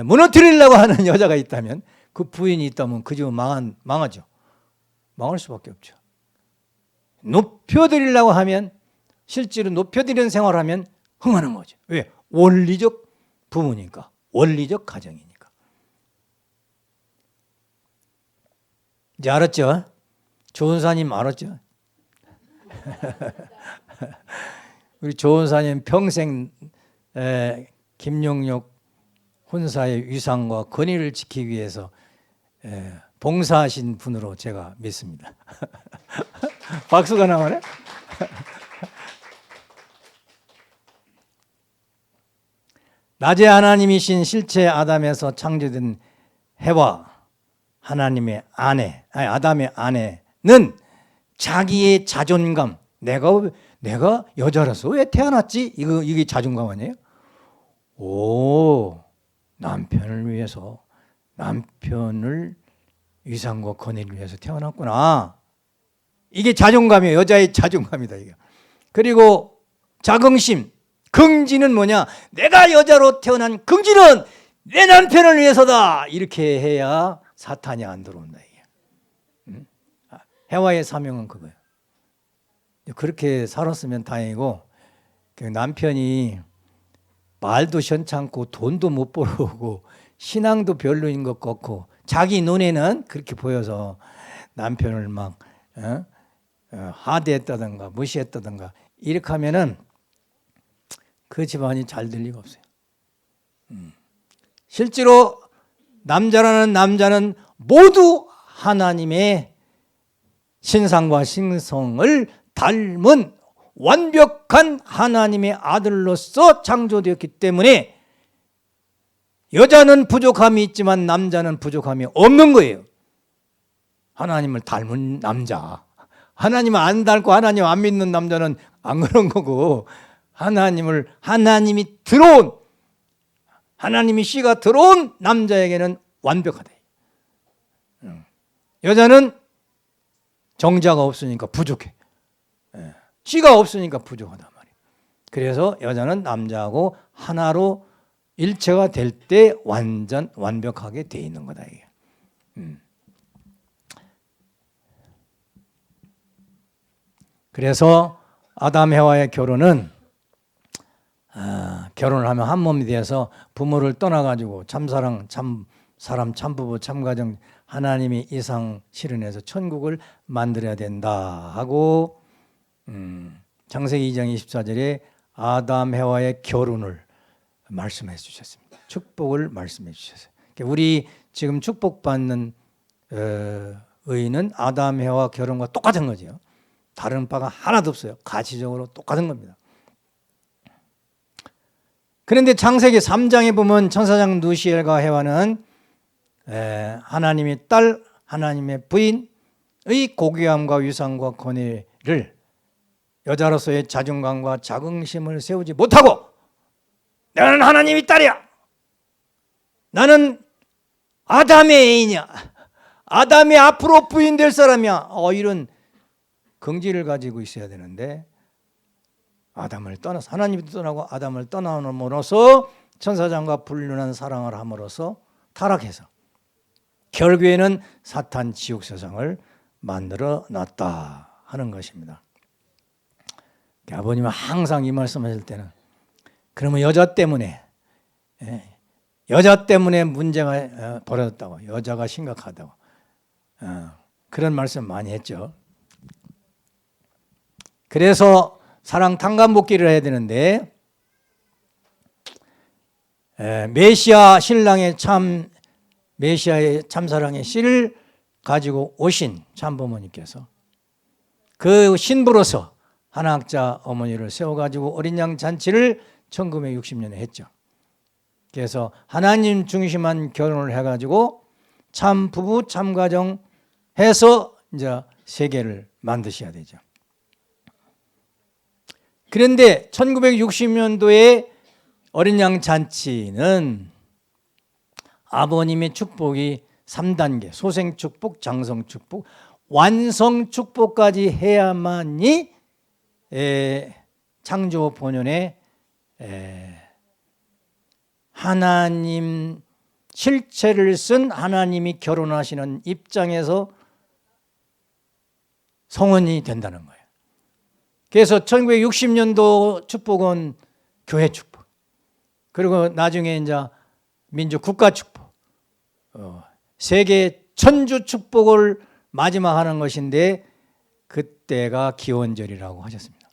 무너뜨리려고 하는 여자가 있다면 그 부인이 있다면 그 집은 망하죠. 망할 수밖에 없죠. 높여드리려고 하면 실제로 높여드리는 생활을 하면 흥하는 거죠. 왜? 원리적 부부니까. 원리적 가정이니까. 이제 알았죠? 조은사님 알았죠? 우리 조은사님 평생 김용록 훈사의 위상과 권위를 지키기 위해서 봉사하신 분으로 제가 믿습니다. 박수가 나오네. 낮에 하나님이신 실체 아담에서 창조된 해와 하나님의 아내, 아니 아담의 아내는 자기의 자존감, 내가 여자라서 왜 태어났지? 이게 자존감 아니에요? 오, 남편을 위해서 남편을 위상과 권위를 위해서 태어났구나. 이게 자존감이에요. 여자의 자존감이다 이게. 그리고 자긍심, 긍지는 뭐냐? 내가 여자로 태어난 긍지는 내 남편을 위해서다. 이렇게 해야 사탄이 안 들어온다. 이게. 해와의 사명은 그거예요. 그렇게 살았으면 다행이고, 그 남편이 말도 시원찮고 돈도 못 벌어오고 신앙도 별로인 것 같고 자기 눈에는 그렇게 보여서 남편을 막 하대했다든가 무시했다든가 이렇게 하면은 그 집안이 잘 될 리가 없어요. 실제로 남자라는 남자는 모두 하나님의 신상과 신성을 닮은 완벽한 하나님의 아들로서 창조되었기 때문에 여자는 부족함이 있지만 남자는 부족함이 없는 거예요. 하나님을 닮은 남자, 하나님을 안 닮고 하나님 안 믿는 남자는 안 그런 거고, 하나님이 들어온, 하나님이 씨가 들어온 남자에게는 완벽하다. 여자는 정자가 없으니까 부족해. 씨가 없으니까 부족하단 말이에요. 그래서 여자는 남자하고 하나로 일체가 될 때 완전 완벽하게 돼 있는 거다 이게. 그래서 아담 해와의 결혼은 결혼을 하면 한 몸이 되어서 부모를 떠나가지고 참사랑, 참사람, 참부부, 참가정 하나님이 이상 실현해서 천국을 만들어야 된다 하고 창세기 2장 24절에 아담 해와의 결혼을 말씀해 주셨습니다. 축복을 말씀해 주셨어요. 우리 지금 축복받는 의인은 아담 해와 결혼과 똑같은 거죠. 다른 바가 하나도 없어요. 가치적으로 똑같은 겁니다. 그런데 창세기 3장에 보면 천사장 누시엘과 해와는 하나님의 딸, 하나님의 부인의 고귀함과 위상과 권위를 여자로서의 자존감과 자긍심을 세우지 못하고 나는 하나님의 딸이야, 나는 아담의 애인이야, 아담이 앞으로 부인 될 사람이야, 이런 긍지를 가지고 있어야 되는데 아담을 떠나서, 하나님이 떠나고 아담을 떠남으로써 천사장과 불륜한 사랑을 함으로써 타락해서 결국에는 사탄 지옥 세상을 만들어 놨다 하는 것입니다. 아버님은 항상 이 말씀하실 때는 그러면 여자 때문에 문제가 벌어졌다고, 여자가 심각하다고 그런 말씀 많이 했죠. 그래서 사랑 탕감복귀를 해야 되는데 메시아의 참사랑의 씨를 가지고 오신 참부모님께서 그 신부로서 한학자 어머니를 세워가지고 어린 양 잔치를 1960년에 했죠. 그래서 하나님 중심한 결혼을 해가지고 참 부부 참 가정 해서 이제 세계를 만드셔야 되죠. 그런데 1960년도에 어린 양 잔치는 아버님의 축복이 3단계, 소생 축복, 장성 축복, 완성 축복까지 해야만이 창조 본연의 하나님 실체를 쓴 하나님이 결혼하시는 입장에서 성원이 된다는 거예요. 그래서 1960년도 축복은 교회 축복, 그리고 나중에 이제 민족 국가 축복, 세계 천주 축복을 마지막 하는 것인데 그때가 기원절이라고 하셨습니다.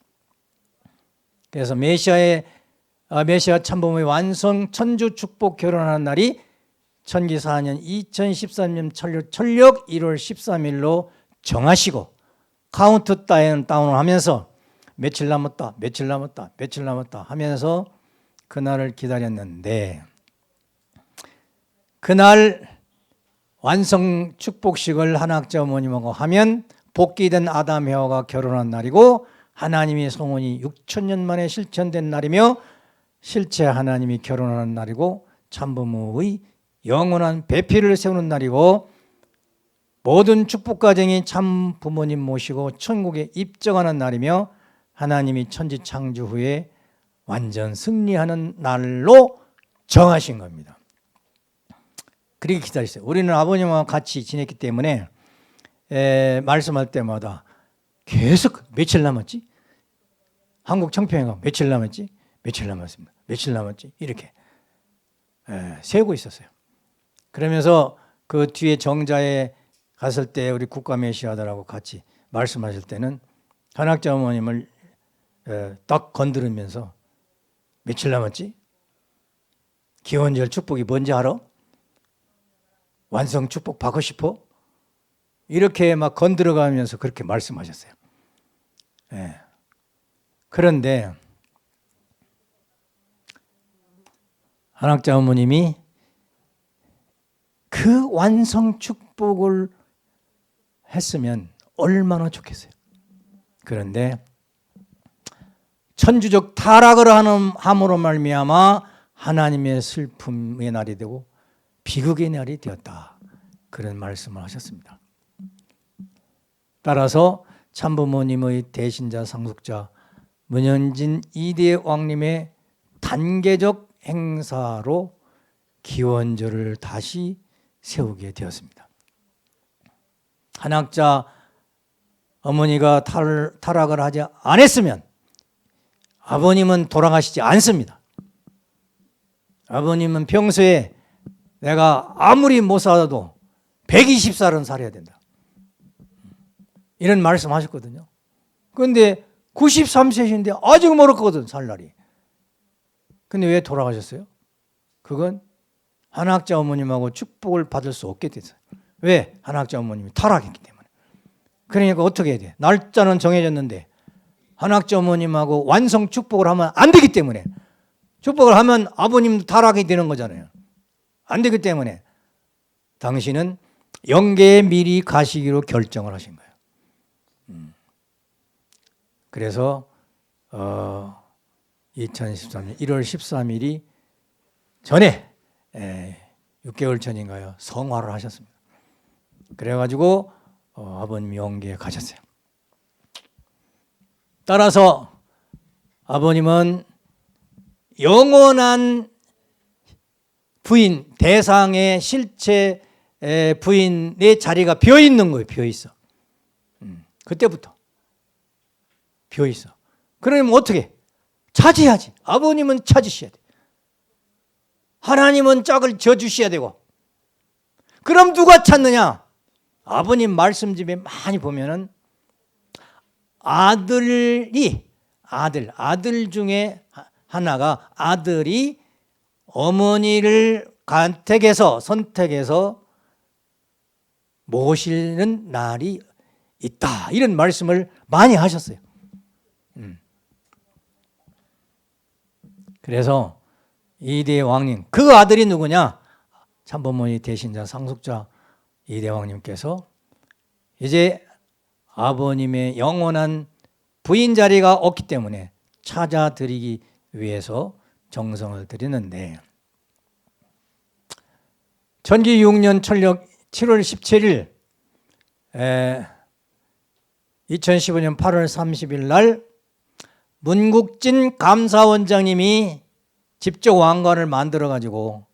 그래서 메시아 참부모의 완성 천주 축복 결혼하는 날이 천기 4년 2013년 철력 1월 13일로 정하시고 카운트다운을 하면서 며칠 남았다 하면서 그날을 기다렸는데, 그날 완성 축복식을 한학자 어머님하고 하면 복귀된 아담 해와가 결혼한 날이고 하나님의 성원이 6천년 만에 실천된 날이며 실체 하나님이 결혼하는 날이고 참부모의 영원한 배필을 세우는 날이고 모든 축복 가정이 참 부모님 모시고 천국에 입정하는 날이며 하나님이 천지 창조 후에 완전 승리하는 날로 정하신 겁니다. 그렇게 기다렸어요. 우리는 아버님과 같이 지냈기 때문에 말씀할 때마다 계속 며칠 남았지? 한국 청평회가 며칠 남았지? 며칠 남았습니다. 며칠 남았지? 이렇게 세우고 있었어요. 그러면서 그 뒤에 정자에 갔을 때 우리 국가메시아들하고 같이 말씀하실 때는 한학자 어머님을 딱 건드리면서 며칠 남았지? 기원절 축복이 뭔지 알아? 완성 축복 받고 싶어? 이렇게 막 건드려가면서 그렇게 말씀하셨어요. 그런데 한학자 어머님이 그 완성 축복을 했으면 얼마나 좋겠어요. 그런데 천주적 타락을 함으로 말미암아 하나님의 슬픔의 날이 되고 비극의 날이 되었다. 그런 말씀을 하셨습니다. 따라서 참부모님의 대신자 상속자 문현진 2대 왕님의 단계적 행사로 기원절을 다시 세우게 되었습니다. 한학자 어머니가 타락을 하지 않았으면 아버님은 돌아가시지 않습니다. 아버님은 평소에 내가 아무리 못 살아도 120살은 살아야 된다. 이런 말씀하셨거든요. 그런데 93세신데 아직 멀었거든, 살 날이. 근데 왜 돌아가셨어요? 그건 한학자 어머님하고 축복을 받을 수 없게 됐어요. 왜? 한학자 어머님이 타락했기 때문에. 그러니까 어떻게 해야 돼? 날짜는 정해졌는데 한학자 어머님하고 완성 축복을 하면 안 되기 때문에, 축복을 하면 아버님도 타락이 되는 거잖아요. 안 되기 때문에 당신은 영계에 미리 가시기로 결정을 하신 거예요. 그래서 2013년 1월 13일이 전에 6개월 전인가요? 성화를 하셨습니다. 그래가지고 아버님이 영계에 가셨어요. 따라서 아버님은 영원한 부인, 대상의 실체 부인의 자리가 비어있는 거예요. 비어있어. 그때부터 비어있어. 그러면 어떻게? 차지해야지. 아버님은 찾으셔야 돼. 하나님은 짝을 져주셔야 되고. 그럼 누가 찾느냐? 아버님 말씀집에 많이 보면은 아들 중에 하나가 아들이 어머니를 선택해서 모시는 날이 있다. 이런 말씀을 많이 하셨어요. 그래서 이대 왕님, 그 아들이 누구냐? 참부모님 대신자 상속자 이대 왕님께서 이제 아버님의 영원한 부인 자리가 없기 때문에 찾아드리기 위해서 정성을 드리는데, 전기 6년 천력 7월 17일 2015년 8월 30일 날 문국진 감사원장님이 직접 왕관을 만들어 가지고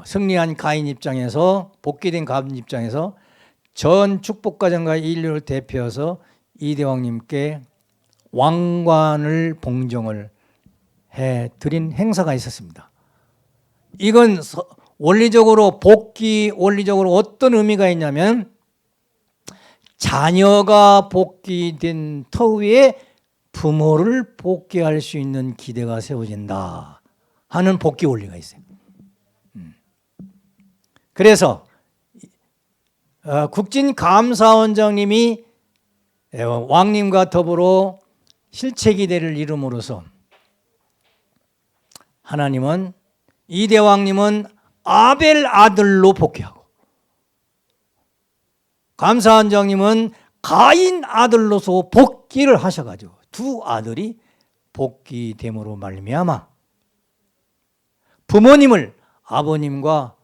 승리한 가인 입장에서, 복귀된 가인 입장에서 전 축복가정과 인류를 대표해서 이대왕님께 왕관을 봉정을 해드린 행사가 있었습니다. 이건 원리적으로 원리적으로 어떤 의미가 있냐면, 자녀가 복귀된 터위에 부모를 복귀할 수 있는 기대가 세워진다 하는 복귀 원리가 있어요. 그래서 국진감사원장님이 왕님과 더불어 실체기대를 이름으로써 하나님은 이대왕님은 아벨 아들로 복귀하고, 감사원장님은 가인 아들로서 복귀를 하셔가지고 두 아들이 복귀됨으로 말미암아 부모님을, 아버님과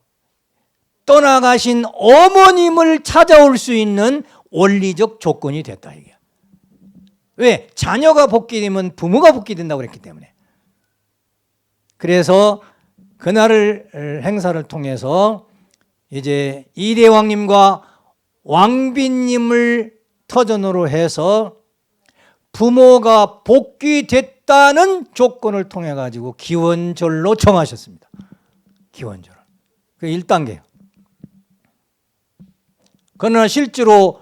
떠나가신 어머님을 찾아올 수 있는 원리적 조건이 됐다 이게. 왜? 자녀가 복귀 되면 부모가 복귀 된다고 그랬기 때문에. 그래서 그날을 행사를 통해서 이제 이대왕님과 왕비님을 터전으로 해서 부모가 복귀됐다는 조건을 통해 가지고 기원절로 정하셨습니다. 기원절. 그 1단계예요. 그러나 실제로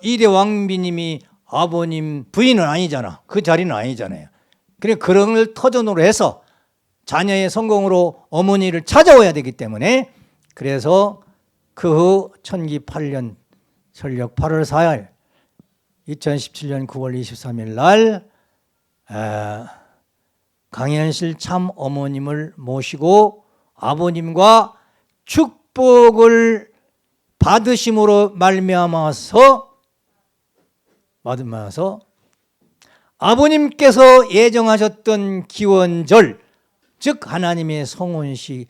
이대 왕비님이 아버님 부인은 아니잖아. 그 자리는 아니잖아요. 그래 그런 걸 터전으로 해서 자녀의 성공으로 어머니를 찾아와야 되기 때문에 그래서 그 후 천기 8년 설력 8월 4일 2017년 9월 23일 날 강현실 참 어머님을 모시고 아버님과 축복을 받으심으로 말미암아서 아버님께서 예정하셨던 기원절 즉 하나님의 성혼식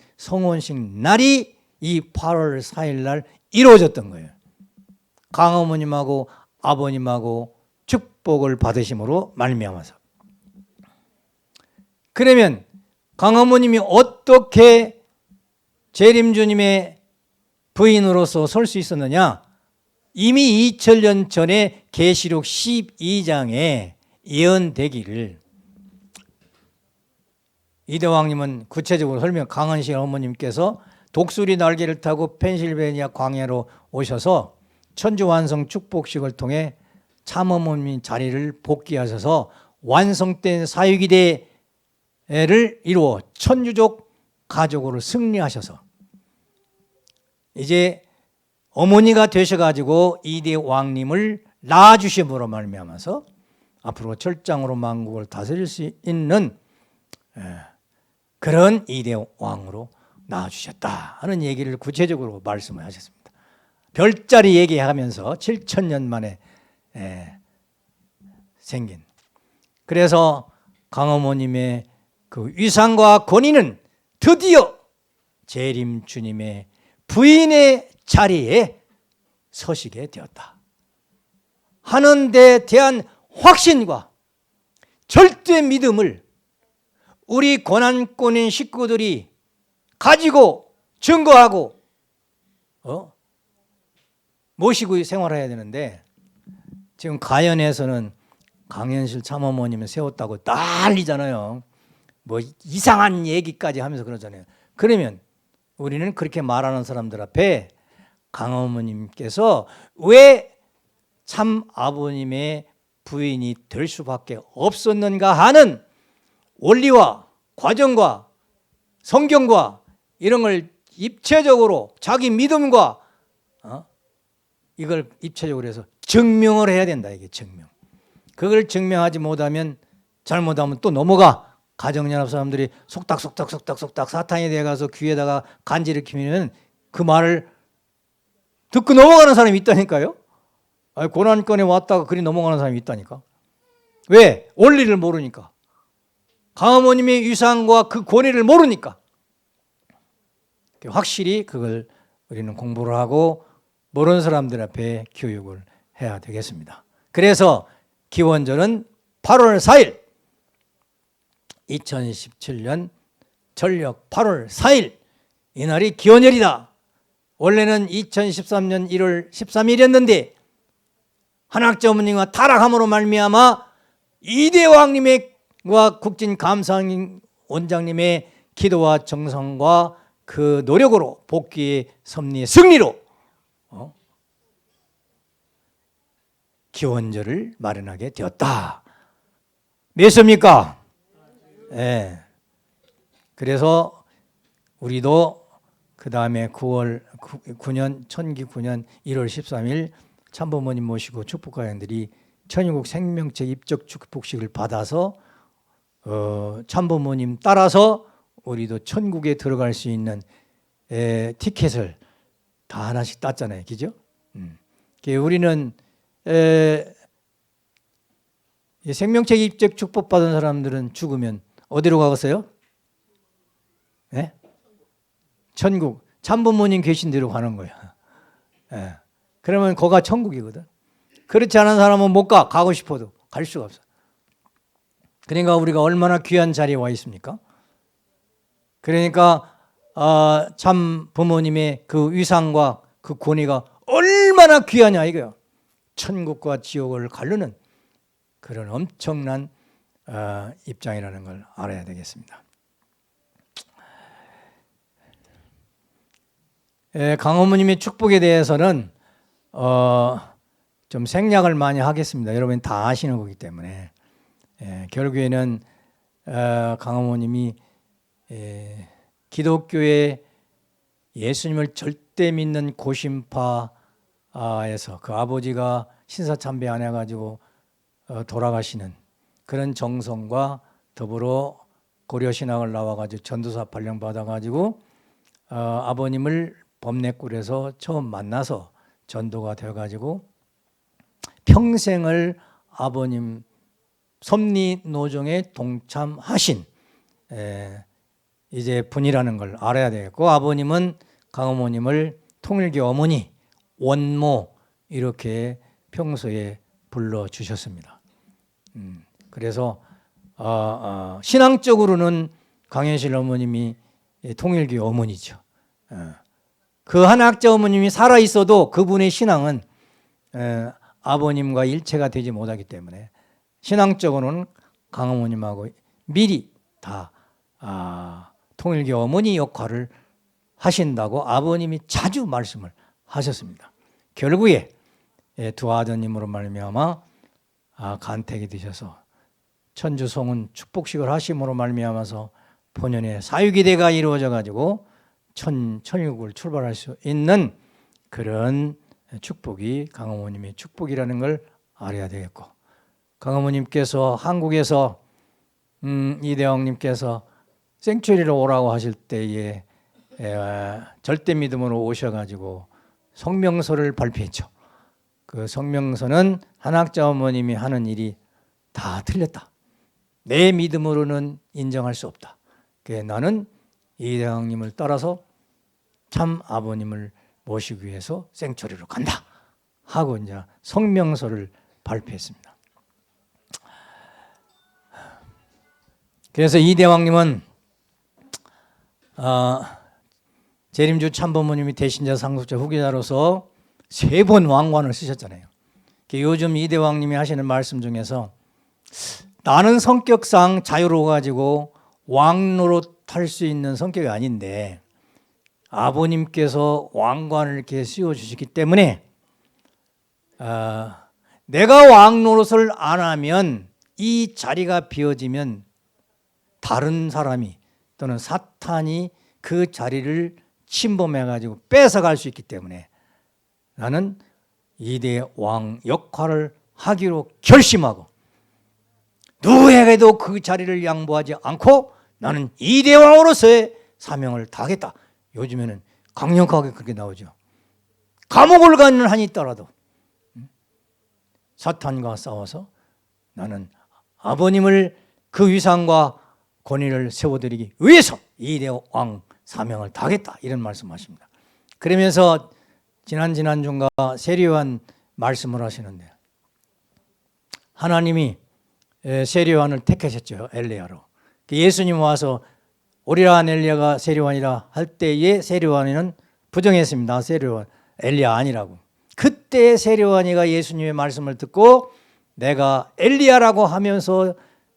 날이 이 8월 4일 날 이루어졌던 거예요. 강어머님하고 아버님하고 축복을 받으심으로 말미암아서. 그러면 강어머님이 어떻게 재림주님의 부인으로서 설 수 있었느냐? 이미 2000년 전에 계시록 12장에 예언되기를 이대왕님은 구체적으로 설명 강은실 어머님께서 독수리 날개를 타고 펜실베니아 광야로 오셔서 천주완성 축복식을 통해 참어머님 자리를 복귀하셔서 완성된 사유기대를 이루어 천주족 가족으로 승리하셔서 이제 어머니가 되셔가지고 이대왕님을 낳아주심으로 말미암아서 앞으로 철장으로 만국을 다스릴 수 있는 그런 이대왕으로 낳아주셨다 하는 얘기를 구체적으로 말씀을 하셨습니다. 별자리 얘기하면서 7000년 만에 생긴. 그래서 강어머님의 그 위상과 권위는 드디어 재림 주님의 부인의 자리에 서시게 되었다 하는 데 대한 확신과 절대 믿음을 우리 고난권인 식구들이 가지고 증거하고 모시고 생활해야 되는데 지금 가연에서는 강현실 참어머님을 세웠다고 난리잖아요. 뭐 이상한 얘기까지 하면서 그러잖아요. 그러면 우리는 그렇게 말하는 사람들 앞에 강어머님께서 왜 참 아버님의 부인이 될 수밖에 없었는가 하는 원리와 과정과 성경과 이런 걸 입체적으로 자기 믿음과 이걸 입체적으로 해서 증명을 해야 된다. 이게 증명. 그걸 증명하지 못하면 잘못하면 또 넘어가. 가정연합 사람들이 속닥 사탄이 돼가서 귀에다가 간지를 키면 그 말을 듣고 넘어가는 사람이 있다니까요. 아니, 고난권에 왔다가 그리 넘어가는 사람이 있다니까. 왜? 원리를 모르니까. 강어머님의 위상과 그 권위를 모르니까. 확실히 그걸 우리는 공부를 하고 모르는 사람들 앞에 교육을 해야 되겠습니다. 그래서 기원절은 8월 4일 2017년 전력 8월 4일 이날이 기원절이다. 원래는 2013년 1월 13일이었는데 한학자 어머님과 타락함으로 말미암아 이대왕님과 국진감사원 원장님의 기도와 정성과 그 노력으로 복귀의 섭리의 승리로 기원절을 마련하게 되었다. 몇십니까? 네. 그래서 우리도 그 다음에 9년 천기 9년 1월 13일 참부모님 모시고 축복가연들이 천유국 생명체 입적 축복식을 받아서 참부모님 따라서 우리도 천국에 들어갈 수 있는 티켓을 다 하나씩 땄잖아요. 그죠? 우리는 생명체 입적 축복받은 사람들은 죽으면 어디로 가겠어요? 네? 천국. 참부모님 계신 데로 가는 거야. 네. 그러면 거가 천국이거든. 그렇지 않은 사람은 못 가. 가고 싶어도. 갈 수가 없어. 그러니까 우리가 얼마나 귀한 자리에 와 있습니까? 그러니까 참 부모님의 그 위상과 그 권위가 얼마나 귀하냐 이거요. 천국과 지옥을 가르는 그런 엄청난 입장이라는 걸 알아야 되겠습니다. 강어머님의 축복에 대해서는 좀 생략을 많이 하겠습니다. 여러분 다 아시는 거기 때문에 결국에는 강어머님이 기독교의 예수님을 절대 믿는 고신파에서 그 아버지가 신사참배 안 해가지고 돌아가시는 그런 정성과 더불어 고려신학을 나와가지고 전도사 발령 받아가지고 아버님을 범내굴에서 처음 만나서 전도가 되어가지고 평생을 아버님 섭리노정에 동참하신 이제 분이라는 걸 알아야 되겠고, 아버님은 강어머님을 통일교 어머니, 원모 이렇게 평소에 불러주셨습니다. 그래서 신앙적으로는 강현실 어머님이 통일교 어머니죠. 그 한학자 어머님이 살아있어도 그분의 신앙은 아버님과 일체가 되지 못하기 때문에 신앙적으로는 강어머님하고 미리 다 통일교 어머니 역할을 하신다고 아버님이 자주 말씀을 하셨습니다. 결국에 두 아드님으로 말미암아 간택이 되셔서 천주 송은 축복식을 하심으로 말미암아서 본연의 사유기대가 이루어져 가지고 천육을 출발할 수 있는 그런 축복이 강어머님의 축복이라는 걸 알아야 되겠고, 강어머님께서 한국에서 이대왕님께서 생츄리로 오라고 하실 때에 절대 믿음으로 오셔가지고 성명서를 발표했죠. 그 성명서는 한학자 어머님이 하는 일이 다 틀렸다. 내 믿음으로는 인정할 수 없다. 나는 이대왕님을 따라서 참 아버님을 모시기 위해서 생츄리로 간다 하고 이제 성명서를 발표했습니다. 그래서 이대왕님은 재림주 참부모님이 대신자 상속자 후계자로서 3번 왕관을 쓰셨잖아요. 요즘 이대왕님이 하시는 말씀 중에서 나는 성격상 자유로워가지고 왕노릇 할 수 있는 성격이 아닌데 아버님께서 왕관을 이렇게 씌워주시기 때문에 내가 왕노릇을 안 하면 이 자리가 비어지면 다른 사람이 또는 사탄이 그 자리를 침범해가지고 뺏어갈 수 있기 때문에 나는 이대 왕 역할을 하기로 결심하고 누구에게도 그 자리를 양보하지 않고 나는 이대 왕으로서의 사명을 다하겠다. 요즘에는 강력하게 그렇게 나오죠. 감옥을 가는 한이 있더라도 사탄과 싸워서 나는 아버님을 그 위상과 권위를 세워드리기 위해서 이대 왕 사명을 다하겠다 이런 말씀하십니다. 그러면서 지난주인가 세례요한 말씀을 하시는데 하나님이 세례요한을 택하셨죠. 엘리야로. 예수님 와서 오리라 엘리야가 세례요한이라 할 때에 세례요한이는 부정했습니다. 세례요한 엘리야 아니라고. 그때 세례요한이가 예수님의 말씀을 듣고 내가 엘리야라고 하면서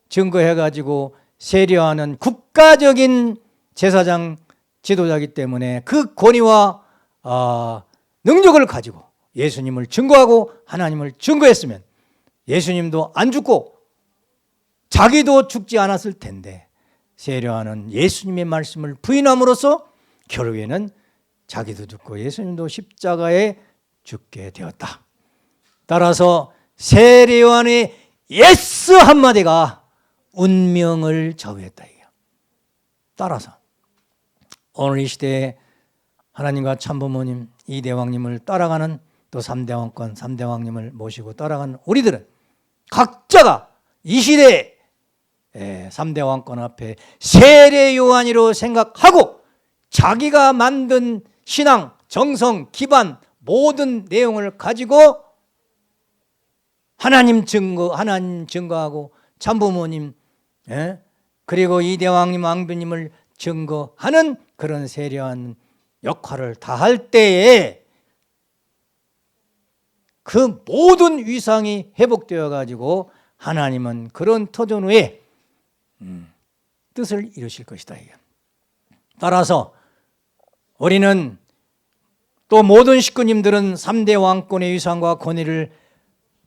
증거해가지고 세례요한은 국가적인 제사장 지도자이기 때문에 그 권위와 능력을 가지고 예수님을 증거하고 하나님을 증거했으면 예수님도 안 죽고 자기도 죽지 않았을 텐데 세례요한은 예수님의 말씀을 부인함으로써 결국에는 자기도 죽고 예수님도 십자가에 죽게 되었다. 따라서 세례요한의 예스 한마디가 운명을 좌우했다. 따라서 오늘 이 시대에 하나님과 참부모님 이대왕님을 따라가는 또 3대 왕권 3대 왕님을 모시고 따라가는 우리들은 각자가 이 시대에 3대 왕권 앞에 세례요한이로 생각하고 자기가 만든 신앙, 정성, 기반 모든 내용을 가지고 하나님 증거하고 참부모님, 예? 그리고 이대왕님, 왕비님을 증거하는 그런 세려한 역할을 다할 때에 그 모든 위상이 회복되어 가지고 하나님은 그런 터전 후에 뜻을 이루실 것이다. 따라서 우리는 또 모든 식구님들은 3대 왕권의 위상과 권위를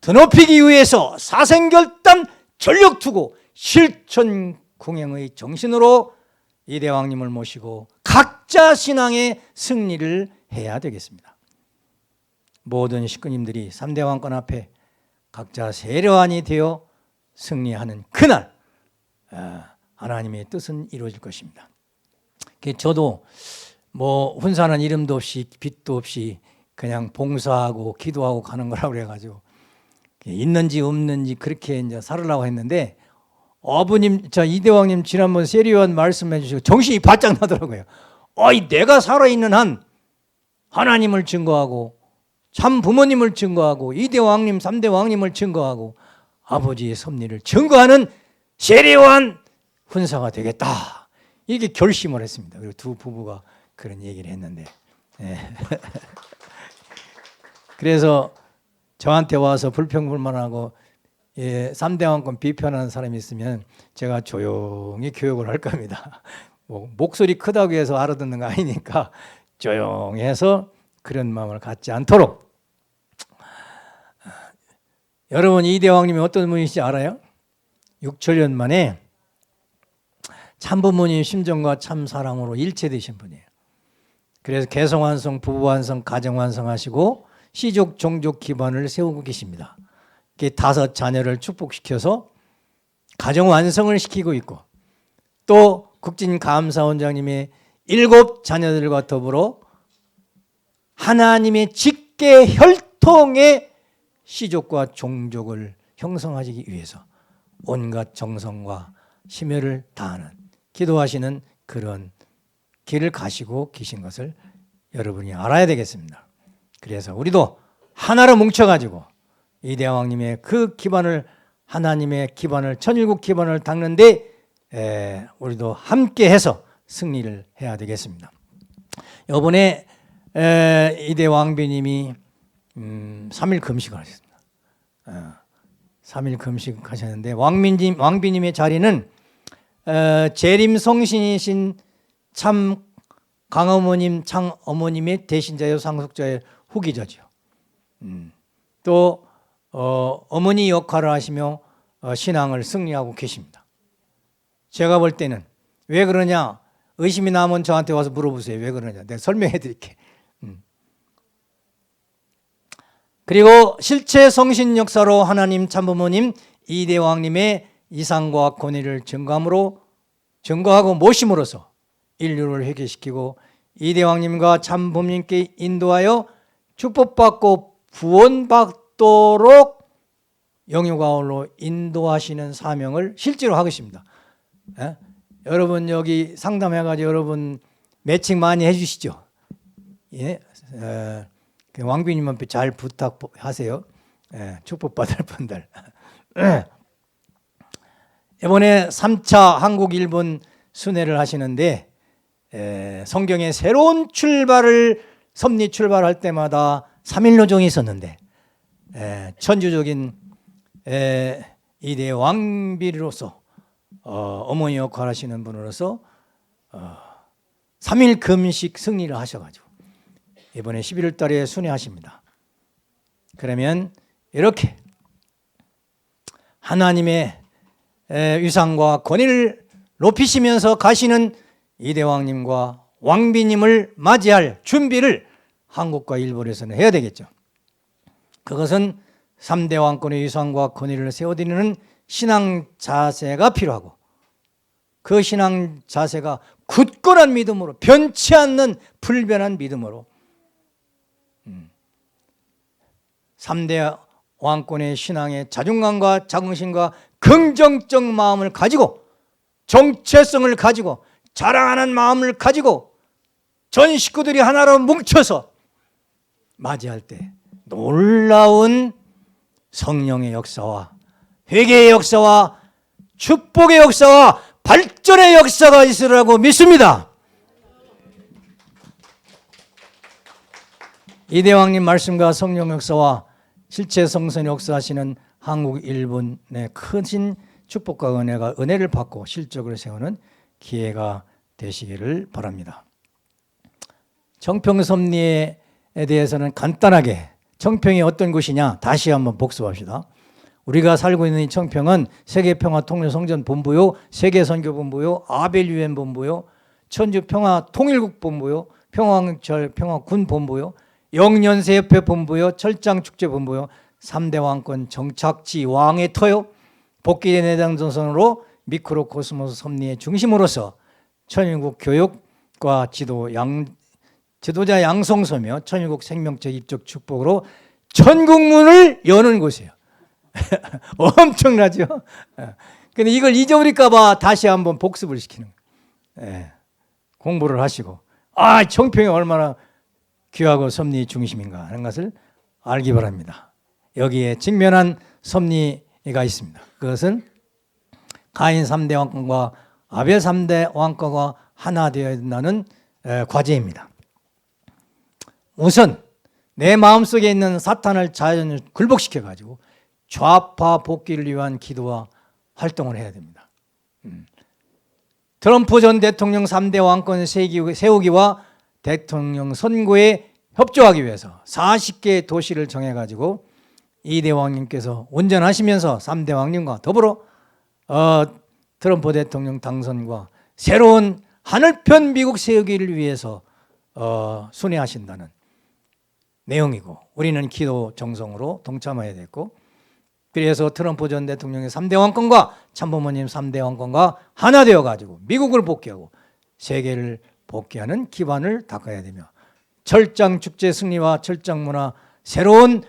드높이기 위해서 사생결단 전력투구 실천궁행의 정신으로 이대왕님을 모시고 각자 신앙의 승리를 해야 되겠습니다. 모든 식구님들이 3대 왕권 앞에 각자 세려안이 되어 승리하는 그날 하나님의 뜻은 이루어질 것입니다. 저도 뭐 훈사는 이름도 없이 빛도 없이 그냥 봉사하고 기도하고 가는 거라고 그래가지고 있는지 없는지 그렇게 이제 살으려고 했는데 아버님, 이대왕님 지난번 세리요한 말씀해 주시고 정신이 바짝 나더라고요. 내가 살아있는 한 하나님을 증거하고 참 부모님을 증거하고 이대왕님, 3대 왕님을 증거하고 아버지의 섭리를 증거하는 세리요한 훈사가 되겠다. 이렇게 결심을 했습니다. 그리고 두 부부가 그런 얘기를 했는데 그래서 저한테 와서 불평불만하고 3대 왕권 비판하는 사람이 있으면 제가 조용히 교육을 할 겁니다. 목소리 크다고 해서 알아듣는 거 아니니까 조용히 해서 그런 마음을 갖지 않도록. 여러분, 이대왕님이 어떤 분이신지 알아요? 6천년 만에 참부모님 심정과 참사랑으로 일체되신 분이에요. 그래서 개성완성, 부부완성, 가정완성하시고 시족, 종족 기반을 세우고 계십니다. 5 자녀를 축복시켜서 가정완성을 시키고 있고 또 국진감사원장님의 7 자녀들과 더불어 하나님의 직계 혈통의 시족과 종족을 형성하시기 위해서 온갖 정성과 심혈을 다하는 기도하시는 그런 길을 가시고 계신 것을 여러분이 알아야 되겠습니다. 그래서 우리도 하나로 뭉쳐가지고 이대왕님의 그 기반을 하나님의 기반을 천일국 기반을 닦는데 우리도 함께 해서 승리를 해야 되겠습니다. 이번에 이대왕비님이 3일 금식을 하셨습니다. 3일 금식 하셨는데 왕비님의 자리는 재림성신이신 참 강어머님, 창어머님의 대신자요 상속자의 후기자죠. 또 어머니 역할을 하시며 신앙을 승리하고 계십니다. 제가 볼 때는 왜 그러냐, 의심이 나면 저한테 와서 물어보세요. 왜 그러냐, 내가 설명해 드릴게. 그리고 실체 성신 역사로 하나님 참부모님 이대왕님의 이상과 권위를 증거하고 모심으로써 인류를 회개시키고 이대왕님과 참부모님께 인도하여 축복받고 구원받도록 영유가을로 인도하시는 사명을 실제로 하고 있습니다. 여러분 여기 상담해가지고 여러분 매칭 많이 해주시죠. 왕비님한테 잘 부탁하세요. 축복받을 분들. 이번에 3차 한국 일본 순회를 하시는데 성경에 새로운 섭리 출발할 때마다 3일노종이 있었는데 천주적인 이대 왕비로서 어머니 역할을 하시는 분으로서 3일 금식 승리를 하셔가지고 이번에 11월 달에 순회하십니다. 그러면 이렇게 하나님의 위상과 권위를 높이시면서 가시는 이대왕님과 왕비님을 맞이할 준비를 한국과 일본에서는 해야 되겠죠. 그것은 3대 왕권의 위상과 권위를 세워드리는 신앙 자세가 필요하고 그 신앙 자세가 굳건한 믿음으로 변치 않는 불변한 믿음으로 3대 왕권의 신앙의 자존감과 자긍심과 긍정적 마음을 가지고 정체성을 가지고 자랑하는 마음을 가지고 전 식구들이 하나로 뭉쳐서 맞이할 때 놀라운 성령의 역사와 회개의 역사와 축복의 역사와 발전의 역사가 있으라고 믿습니다. 이대왕님 말씀과 성령 역사와 실제 성선 역사하시는 한국 일본의 크신 축복과 은혜를 받고 실적으로 세우는 기회가 되시기를 바랍니다. 청평섭리에 대해서는 간단하게 청평이 어떤 곳이냐 다시 한번 복습합시다. 우리가 살고 있는 이 청평은 세계평화통일성전본부요, 세계선교본부요, 아벨유엔본부요, 천주평화통일국본부요, 평화항철 평화군본부요, 영년세협회본부요, 철장축제본부요, 3대 왕권 정착지 왕의 터요, 복귀의 내장전선으로 미크로코스모스 섭리의 중심으로서 천일국 교육과 지도자 양성서며 천일국 생명체 입적 축복으로 천국문을 여는 곳이에요. 엄청나죠? 근데 이걸 잊어버릴까 봐 다시 한번 복습을 시키는 거예요. 공부를 하시고 청평이 얼마나 귀하고 섭리 중심인가 하는 것을 알기 바랍니다. 여기에 직면한 섭리가 있습니다. 그것은 가인 3대 왕권과 아벨 3대 왕권과 하나 되어야 된다는 과제입니다. 우선 내 마음속에 있는 사탄을 자연을 굴복시켜가지고 좌파 복귀를 위한 기도와 활동을 해야 됩니다. 트럼프 전 대통령 3대 왕권 세우기와 대통령 선거에 협조하기 위해서 40개의 도시를 정해가지고 이대 왕님께서 운전하시면서 3대 왕님과 더불어 트럼프 대통령 당선과 새로운 하늘편 미국 세우기를 위해서 순회하신다는 내용이고 우리는 기도 정성으로 동참해야 됐고 그래서 트럼프 전 대통령의 3대 왕권과 참부모님 3대 왕권과 하나 되어가지고 미국을 복귀하고 세계를 복귀하는 기반을 닦아야 되며 철장 축제 승리와 철장 문화 새로운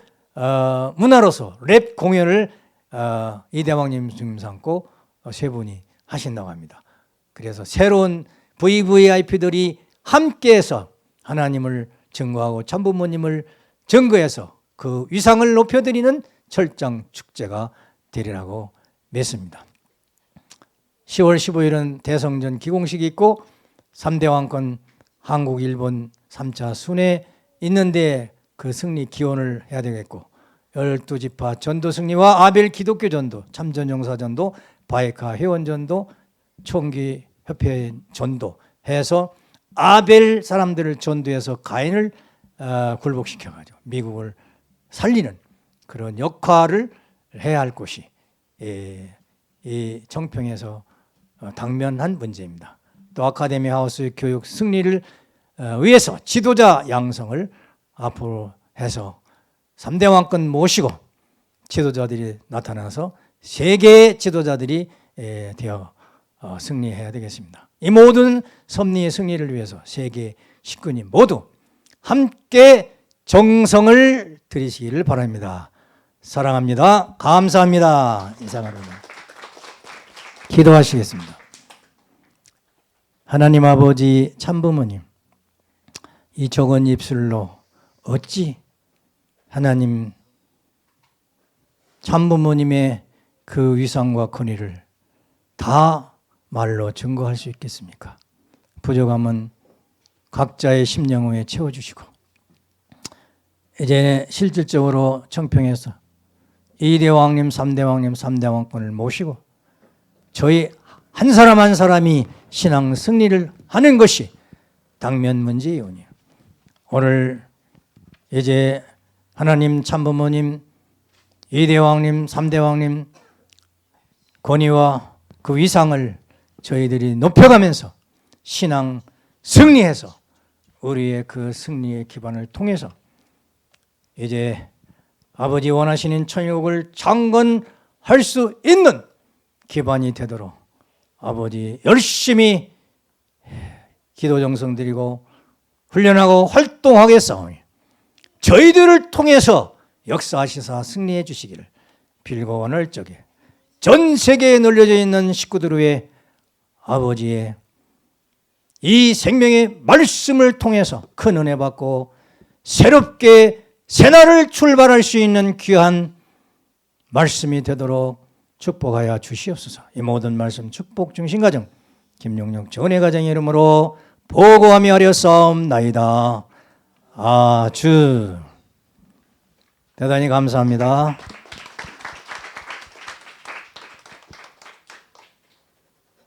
문화로서 랩 공연을 이대왕님 중심 삼고 세 분이 하신다고 합니다. 그래서 새로운 VVIP들이 함께해서 하나님을 증거하고 참부모님을 증거해서 그 위상을 높여드리는 철장 축제가 되리라고 믿습니다. 10월 15일은 대성전 기공식이 있고 3대 왕권 한국, 일본 3차 순회 있는데 그 승리 기원을 해야 되겠고 12지파 전도 승리와 아벨 기독교 전도, 참전용사 전도, 바이카 회원 전도, 총기 협회 전도 해서 아벨 사람들을 전도해서 가인을 굴복시켜가지고 미국을 살리는 그런 역할을 해야 할 곳이 이 청평에서 당면한 문제입니다. 또 아카데미 하우스 교육 승리를 위해서 지도자 양성을 앞으로 해서 3대 왕권 모시고 지도자들이 나타나서 세계의 지도자들이 되어 승리해야 되겠습니다. 이 모든 섭리의 승리를 위해서 세계 식구님 모두 함께 정성을 들이시기를 바랍니다. 사랑합니다. 감사합니다. 인사합니다. 기도하시겠습니다. 하나님 아버지 참부모님, 이 적은 입술로 어찌 하나님 참부모님의 그 위상과 권위를 다 말로 증거할 수 있겠습니까? 부족함은 각자의 심령에 채워주시고 이제 실질적으로 청평에서 2대 왕님, 3대 왕님, 3대 왕권을 모시고 저희 한 사람 한 사람이 신앙 승리를 하는 것이 당면 문제이오니 오늘 이제 하나님 참부모님, 2대 왕님, 3대 왕님 권위와 그 위상을 저희들이 높여가면서 신앙 승리해서 우리의 그 승리의 기반을 통해서 이제 아버지 원하시는 천국을 창건할 수 있는 기반이 되도록 아버지 열심히 기도 정성 드리고 훈련하고 활동하겠사오니 저희들을 통해서 역사하시사 승리해 주시기를 빌고 원할 적에 전 세계에 널려져 있는 식구들 위해 아버지의 이 생명의 말씀을 통해서 큰 은혜 받고 새롭게 새날을 출발할 수 있는 귀한 말씀이 되도록 축복하여 주시옵소서. 이 모든 말씀 축복 중심 가정 김용력 전의 가정의 이름으로 보고하며 하렸사옵나이다. 아주 대단히 감사합니다.